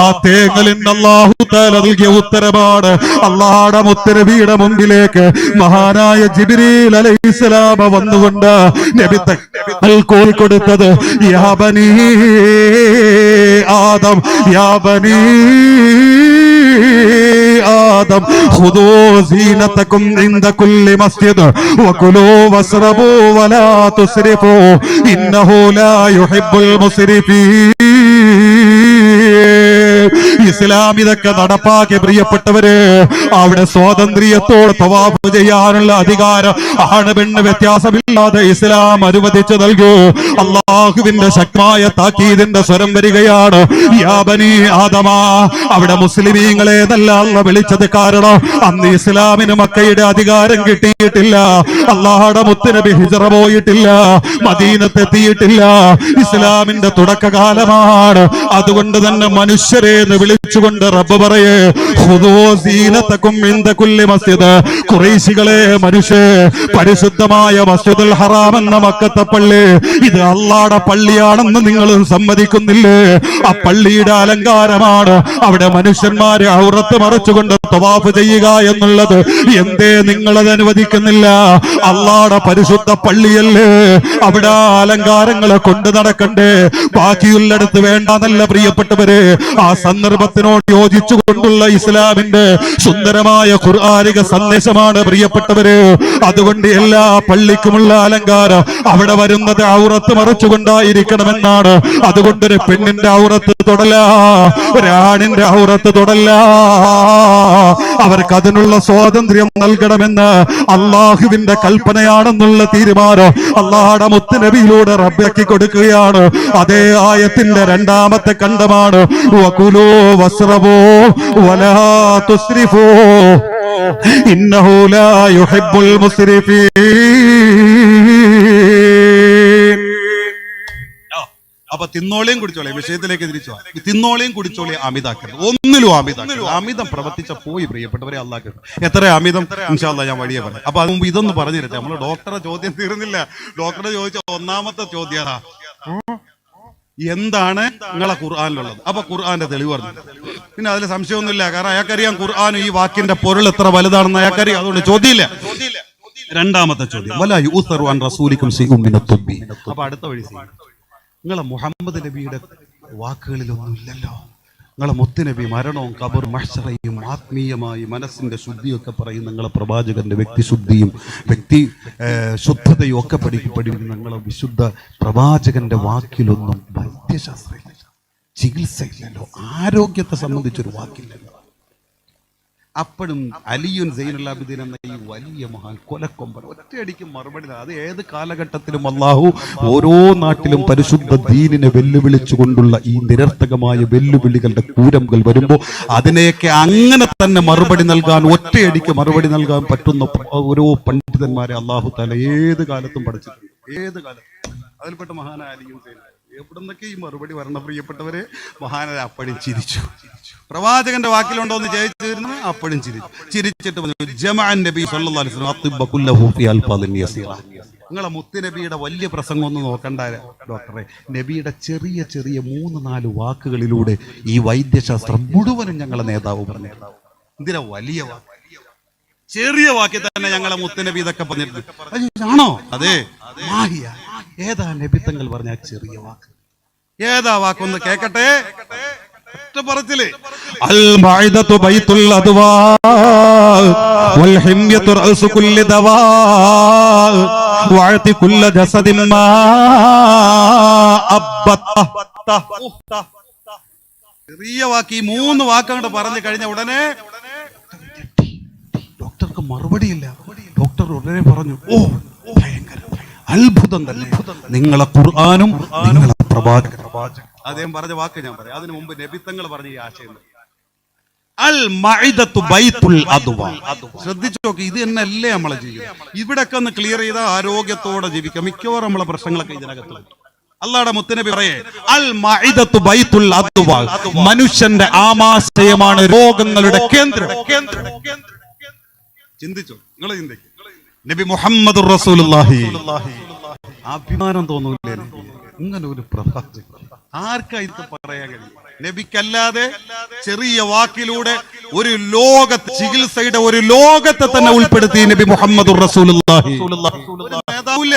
ആ തേങ്ങലിന് അല്ലാഹു തആല നൽകിയ ഉത്തരമാണ്. അല്ലാഹുവിന്റെ മുത്തനബിയുടെ മുമ്പിലേക്ക് മഹാനായ ജിബ്രീൽ അലൈഹിസ്സലാം വന്നുകൊണ്ട് നബി കോൽ കൊടുത്തത്, യാ ബനീ ആദം, യാ ബനീ ആദം ഖുദൂ സീനതകും ഇൻദ കുല്ലി മസ്ജിദ് വകുലൂ വസ്റബൂ വലാ തുസ്രിഫൂ ഇന്നഹു ലാ യുഹിബ്ബുൽ മുസ്രിഫീൻ. ഇസ്ലാം ഇതൊക്കെ നടപ്പാക്കി. പ്രിയപ്പെട്ടവര്, അവിടെ സ്വാതന്ത്ര്യത്തോടെ തവാഫ് ചെയ്യാനുള്ള അധികാരം ആണ് പെണ്ണ് വ്യത്യാസമില്ലാതെ ഇസ്ലാം അനുവദിച്ചു നൽകൂ. അള്ളാഹുവിന്റെ ശക്തമായ താക്കീതിന്റെ സ്വരം വരികയാണ്, യാ ബനീ ആദമാ. അവിടെ മുസ്ലിമീങ്ങളെ എന്നല്ല അല്ലാഹു വിളിച്ചത്. കാരണം അന്ന് ഇസ്ലാമിന് മക്കയുടെ അധികാരം കിട്ടിയിട്ടില്ല. അല്ലാഹുവിന്റെ മുത്തുനബി ഹിജ്റ പോയിട്ടില്ല, മദീനത്തെത്തിയിട്ടില്ല. ഇസ്ലാമിന്റെ തുടക്കകാലമാണ്. അതുകൊണ്ട് തന്നെ മനുഷ്യരെ എന്ന് വിളിച്ചുകൊണ്ട് റബ്ബ് പറയേ ഖുദൂ സീനതകും ഇൻദ കുല്ലി മസ്ജിദ്. ഖുറൈശികളെ, മനുഷ്യ പരിശുദ്ധമായ മസ്ജിദുൽ ഹറാം എന്ന മക്കത്തെ പള്ളി ഇത് അള്ളാഹുവിന്റെ പള്ളിയാണെന്ന് നിങ്ങൾ സമ്മതിക്കുന്നില്ലേ? ആ പള്ളിയുടെ അലങ്കാരമാണ് അവിടെ മനുഷ്യന്മാരെ ഔറത്ത് മറച്ചുകൊണ്ട് തവാഫ് ചെയ്യുക എന്നുള്ളത്. എന്തേ നിങ്ങളത് അനുവദിക്കുന്നില്ല? അള്ളാഹുവിന്റെ പരിശുദ്ധ പള്ളിയല്ലേ, അവിടെ അലങ്കാരങ്ങളെ കൊണ്ടു നടക്കണ്ടേ? ബാക്കിയുള്ളിടത്ത് വേണ്ടെന്നല്ല പ്രിയപ്പെട്ടവരെ. ആ സന്ദർഭത്തിനോട് യോജിച്ചുകൊണ്ടുള്ള ഇസ്ലാമിന്റെ സുന്ദരമായ ഖുർആനിക സന്ദേശമാണ് പ്രിയപ്പെട്ടവര്. അതുകൊണ്ട് എല്ലാ പള്ളിക്കുമുള്ള അലങ്കാരം അവിടെ വരുന്നത് ഔറത്ത് മറച്ചുകൊണ്ടായിരിക്കണമെന്നാണ്. അതുകൊണ്ടൊരു പെണ്ണിന്റെ ഔറത്ത് തൊടല, ഒരാണിന്റെ ഔറത്ത് തൊടല്ല. അവർക്ക് അതിനുള്ള സ്വാതന്ത്ര്യം നൽകണമെന്ന് അള്ളാഹുവിന്റെ കൽപ്പനയാണെന്നുള്ള തീരുമാനം അള്ളാഹുടെ മുത്തുനബിയിലൂടെ റബ്ബാക്കി കൊടുക്കുകയാണ്. അതേ ആയത്തിന്റെ രണ്ടാമത്തെ ഖണ്ഡമാണ് വകുലൂ വസ്റബൂ വലാ തുസ്രിഫൂ ഇന്നഹു ലാ യുഹിബ്ബുൽ മുസ്രിഫീൻ. അപ്പൊ തിന്നോളിയും കുടിച്ചോളെ, വിഷയത്തിലേക്ക് തിരിച്ചു തിന്നോളിയും കുടിച്ചോളെ, അമിതാക്കരുത്, ഒന്നിലും അമിതാക്കരുത്. അമിതം പ്രവർത്തിച്ച പോയി പ്രിയപ്പെട്ടവരെ, അള്ളാഹ്. എത്ര അമിതം ഇൻഷാ അല്ലാഹ് ഞാൻ വഴിയെ പറയാം. അപ്പൊ അത് മുമ്പ് ഇതൊന്ന് പറഞ്ഞിരട്ടെ. നമ്മള് ഡോക്ടറെ ചോദ്യം തീർന്നില്ല. ഡോക്ടറെ ചോദിച്ച ഒന്നാമത്തെ ചോദ്യം എന്താണ് നിങ്ങളെ ഖുർആനിലുള്ളത്? അപ്പൊ ഖുർആന്റെ തെളിവ് പറഞ്ഞു. പിന്നെ അതിൽ സംശയമൊന്നുമില്ല, കാരണം അയാൾക്കറിയാം ഖുർആൻ ഈ വാക്കിന്റെ പൊരുൾ എത്ര വലുതാണെന്ന് അയാൾക്കറിയാം. അതുകൊണ്ട് ചോദ്യമില്ല. രണ്ടാമത്തെ ചോദ്യം വലാ യുസ്റു അൻ റസൂലിക്കും ശൈഉൻ മിനത് തുബ്ബി. അപ്പൊ അടുത്ത വഴി നിങ്ങളെ മുഹമ്മദ് നബിയുടെ വാക്കുകളിലൊന്നും ഇല്ലല്ലോ. നിങ്ങളെ മുത്തുനബി മരണവും ഖബർ മഹ്ശറയും ആത്മീയമായി മനസ്സിന്റെ ശുദ്ധിയൊക്കെ പറയും. നിങ്ങളെ പ്രവാചകന്റെ വ്യക്തിശുദ്ധിയും വ്യക്തി ശുദ്ധതയും ഒക്കെ പഠിക്കും. നിങ്ങളെ വിശുദ്ധ പ്രവാചകന്റെ വാക്കിലൊന്നും വൈദ്യശാസ്ത്രമില്ലല്ലോ, ചികിത്സയില്ലല്ലോ, ആരോഗ്യത്തെ സംബന്ധിച്ചൊരു വാക്കില്ലല്ലോ. അപ്പോഴും അലിയുൻ സൈനുൽ ആബിദീൻ എന്ന ഈ വലിയ മഹാൻ കൊലക്കൊമ്പൻ ഒറ്റയടിക്കും മറുപടി. അത് ഏത് കാലഘട്ടത്തിലും അള്ളാഹു ഓരോ നാട്ടിലും പരിശുദ്ധ ദീനിനെ വെല്ലുവിളിച്ചുകൊണ്ടുള്ള ഈ നിരർത്ഥകമായ വെല്ലുവിളികളുടെ കൂരമ്പുകൾ വരുമ്പോൾ അതിനെയൊക്കെ അങ്ങനെ തന്നെ മറുപടി നൽകാൻ, ഒറ്റയടിക്ക് മറുപടി നൽകാൻ പറ്റുന്ന ഓരോ പണ്ഡിതന്മാരെ അള്ളാഹു തആല ഏത് കാലത്തും പഠിച്ചിട്ടുണ്ട്. ഏത് കാലത്തും അതിൽപ്പെട്ട മഹാനായ അലിയുൻ സൈൻ. എവിടുന്നൊക്കെ ഈ മറുപടി വരണം പ്രിയപ്പെട്ടവരെ? മഹാനായ അപ്പഴും ചിരിച്ചു. പ്രവാചകന്റെ വാക്കിലുണ്ടോ എന്ന് ചോദിച്ചിരുന്നു, അപ്പോഴും ചിരിച്ചിട്ട് പറഞ്ഞു ജമഅൻ നബി സല്ലല്ലാഹു അലൈഹി വസല്ലം അത്തിബ കുല്ലഹു ഫി അൽഫാദിൻ യസീറ. നിങ്ങളെ മുത്തുനബിയുടെ വലിയ പ്രസംഗം ഒന്നും നോക്കണ്ട ഡോക്ടറെ. നബിയുടെ ചെറിയ ചെറിയ 3-4 വാക്കുകളിലൂടെ ഈ വൈദ്യശാസ്ത്രം മുഴുവനും ഞങ്ങളെ നേതാവ് പറഞ്ഞു. എന്തിനാ വലിയ വാക്ക്? ചെറിയ വാക്കിൽ തന്നെ ഞങ്ങളെ മുത്തുനബി ഇതൊക്കെ പറഞ്ഞിട്ടുണ്ട്. ആണോ? അതെ. മാഹിയ ഏതാ നബി തങ്ങൾ പറഞ്ഞ ചെറിയ വാക്ക്? ഏതാ വാക്കൊന്ന് കേക്കട്ടെ. ഒറ്റ പറച്ചില് അൽ മഅദതു ബൈത്തുൽ അദ്വാ വൽ ഹിംയതു റഅസു കുല്ലി ദവാ വഅതി കുല്ല ജസദിൻ മാ അബ്ബത്ത. ചെറിയ വാക്ക്. ഈ 3 വാക്ക് അങ്ങോട്ട് പറഞ്ഞു കഴിഞ്ഞ ഉടനെ ഡോക്ടർക്ക് മറുപടിയില്ല. ഡോക്ടർ ഉടനെ പറഞ്ഞു, ഓ ഭയങ്കര അത്ഭുതം തന്നെ, നിങ്ങളെ ഖുർആനും നിങ്ങളെ പ്രവാചകൻ. അദ്ദേഹം പറഞ്ഞ വാക്ക് ഞാൻ പറയാം. അതിനു മുമ്പ് നബിത്തങ്ങൾ പറഞ്ഞ ഈ ആശയം അൽ മഅദതു ബൈത്തുൽ അദ്വാ. ശ്രദ്ധിച്ചു നോക്കി, ഇത് തന്നെയല്ലേ നമ്മളെ ജീവിതം. ഇവിടൊക്കെ ഒന്ന് ക്ലിയർ ചെയ്താൽ ആരോഗ്യത്തോടെ ജീവിക്കാം. മിക്കവാറും നമ്മളെ പ്രശ്നങ്ങളൊക്കെ ഇതിനകത്തുണ്ട്. അല്ലാഹുവിന്റെ മുത്തുനബി പറയേ അൽ മഅദതു ബൈത്തുൽ അദ്വാ, മനുഷ്യന്റെ ആമാശയമാണ് രോഗങ്ങളുടെ കേന്ദ്രം. ചിന്തിച്ചു, നിങ്ങൾ ചിന്തിക്കും. നബി മുഹമ്മദുർ റസൂലുള്ളാഹി. അഭിമാനം തോന്നൂലേ ഇങ്ങനെ ഒരു പ്രവാചകൻ? ആർക്കാ ഇത് പറയാൻ കഴിയും? നബിക്കല്ലാതെ ചെറിയ വാക്കിലൂടെ ഒരു ലോകത്ത് ചികിത്സയുടെ ഒരു ലോകത്തെ തന്നെ ഉൾപ്പെടുത്തി നബി മുഹമ്മദുർ റസൂലുള്ളാഹി. ഒരു നേതാവുമില്ല,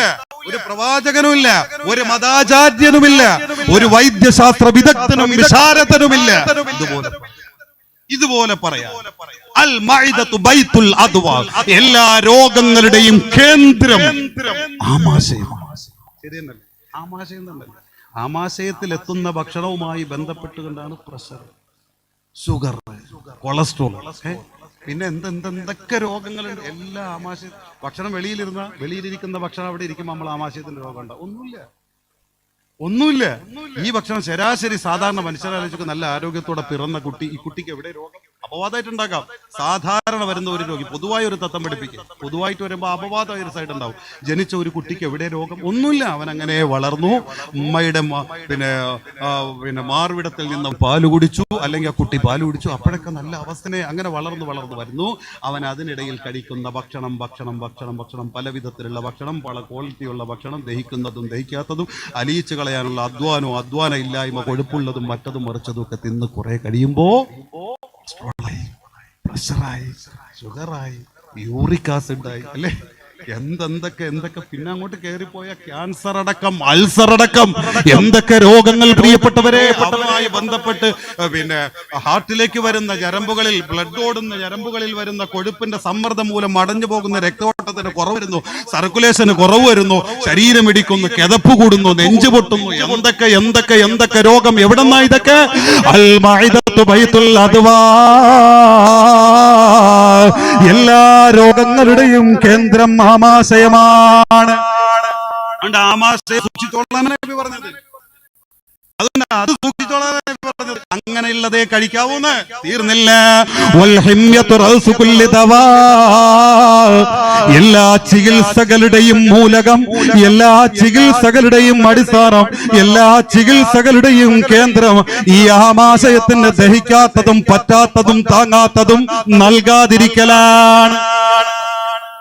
ഒരു പ്രവാചകനുമില്ല, ഒരു മതാചാര്യനുമില്ല, ഒരു വൈദ്യശാസ്ത്ര വിദഗ്ധനും വിശാരദനുമില്ല. ഇതുപോലെ പറയാം അൽ മഅദതു ബൈത്തുൽ അദ്വാ, എല്ലാ രോഗങ്ങളുടെയും കേന്ദ്രം ആമാശയം. ശരിയെന്നല്ലേ? ആമാശയം എന്നല്ലേ? ആമാശയത്തിൽ എത്തുന്ന ഭക്ഷണവുമായി ബന്ധപ്പെട്ടുകൊണ്ടാണ് പ്രഷർ, ഷുഗർ, കൊളസ്ട്രോൾ, പിന്നെ എന്തൊക്കെ രോഗങ്ങളുണ്ട്. എല്ലാ ആമാശയം. ഭക്ഷണം വെളിയിലിരിക്കുന്ന ഭക്ഷണം അവിടെ ഇരിക്കുമ്പോൾ നമ്മൾ ആമാശയത്തിന്റെ രോഗം ഉണ്ടാവും? ഒന്നുമില്ല. ഈ ഭക്ഷണം ശരാശരി സാധാരണ മനുഷ്യരാലോചിച്ച് നല്ല ആരോഗ്യത്തോടെ പിറന്ന കുട്ടി, ഈ കുട്ടിക്ക് എവിടെ രോഗം? അപവാദമായിട്ടുണ്ടാക്കാം. സാധാരണ വരുന്ന ഒരു രോഗി പൊതുവായി ഒരു തത്തം പിടിപ്പിക്കുക, പൊതുവായിട്ട് വരുമ്പോൾ അപവാദം ഒരു സൈഡ് ഉണ്ടാവും. ജനിച്ച ഒരു കുട്ടിക്ക് എവിടെ രോഗം ഒന്നുമില്ല, അവൻ അങ്ങനെ വളർന്നു. ഉമ്മയുടെ പിന്നെ മാർവിടത്തിൽ നിന്ന് പാല് കുടിച്ചു, അല്ലെങ്കിൽ ആ കുട്ടി പാല് കുടിച്ചു, അപ്പോഴൊക്കെ നല്ല അവസ്ഥനെ അങ്ങനെ വളർന്നു വരുന്നു. അവൻ അതിനിടയിൽ കഴിക്കുന്ന ഭക്ഷണം പല വിധത്തിലുള്ള ഭക്ഷണം, പല ക്വാളിറ്റിയുള്ള ഭക്ഷണം, ദഹിക്കുന്നതും ദഹിക്കാത്തതും, അലിയിച്ചു കളയാനുള്ള അധ്വാന ഇല്ലായ്മ, കൊഴുപ്പുള്ളതും മറ്റതും മറിച്ചതും ഒക്കെ തിന്ന് കുറെ കഴിയുമ്പോ പ്രഷറായി, ഷുഗറായി, യൂറിക് ആസിഡായി, അല്ലേ, എന്തൊക്കെ പിന്നെ അങ്ങോട്ട് കയറിപ്പോയ ക്യാൻസർ അടക്കം, അൾസർ അടക്കം എന്തൊക്കെ രോഗങ്ങൾ പ്രിയപ്പെട്ടവരെ അതുമായി ബന്ധപ്പെട്ട് പിന്നെ ഹാർട്ടിലേക്ക് വരുന്ന ഞരമ്പുകളിൽ, ബ്ലഡ് ഓടുന്ന ഞരമ്പുകളിൽ വരുന്ന കൊഴുപ്പിന്റെ സമ്മർദ്ദം മൂലം അടഞ്ഞു പോകുന്ന രക്തോട്ടത്തിന് കുറവ് വരുന്നു, സർക്കുലേഷന് കുറവ് വരുന്നു, ശരീരം ഇടിക്കുന്നു, കിതപ്പ് കൂടുന്നു, നെഞ്ചു പൊട്ടുന്നു, എന്തൊക്കെ രോഗം. എവിടെന്നാ ഇതൊക്കെ? എല്ലാ രോഗങ്ങളുടെയും കേന്ദ്രം ആമാശയമാണ്. ആമാശയം സൂക്ഷിച്ചോളാനാണ് നബി പറഞ്ഞത്. അതുകൊണ്ട് അത് സൂക്ഷിച്ചോളാനാണ് നബി പറഞ്ഞത്. അങ്ങനെയുള്ളതേ കഴിക്കാവൂന്ന്. തീർന്നില്ല. എല്ലാ ചികിത്സകളുടെയും മൂലകം, എല്ലാ ചികിത്സകളുടെയും അടിസ്ഥാനം, എല്ലാ ചികിത്സകളുടെയും കേന്ദ്രം ഈ ആമാശയത്തിന് ദഹിക്കാത്തതും പറ്റാത്തതും താങ്ങാത്തതും നൽകാതിരിക്കലാണ്.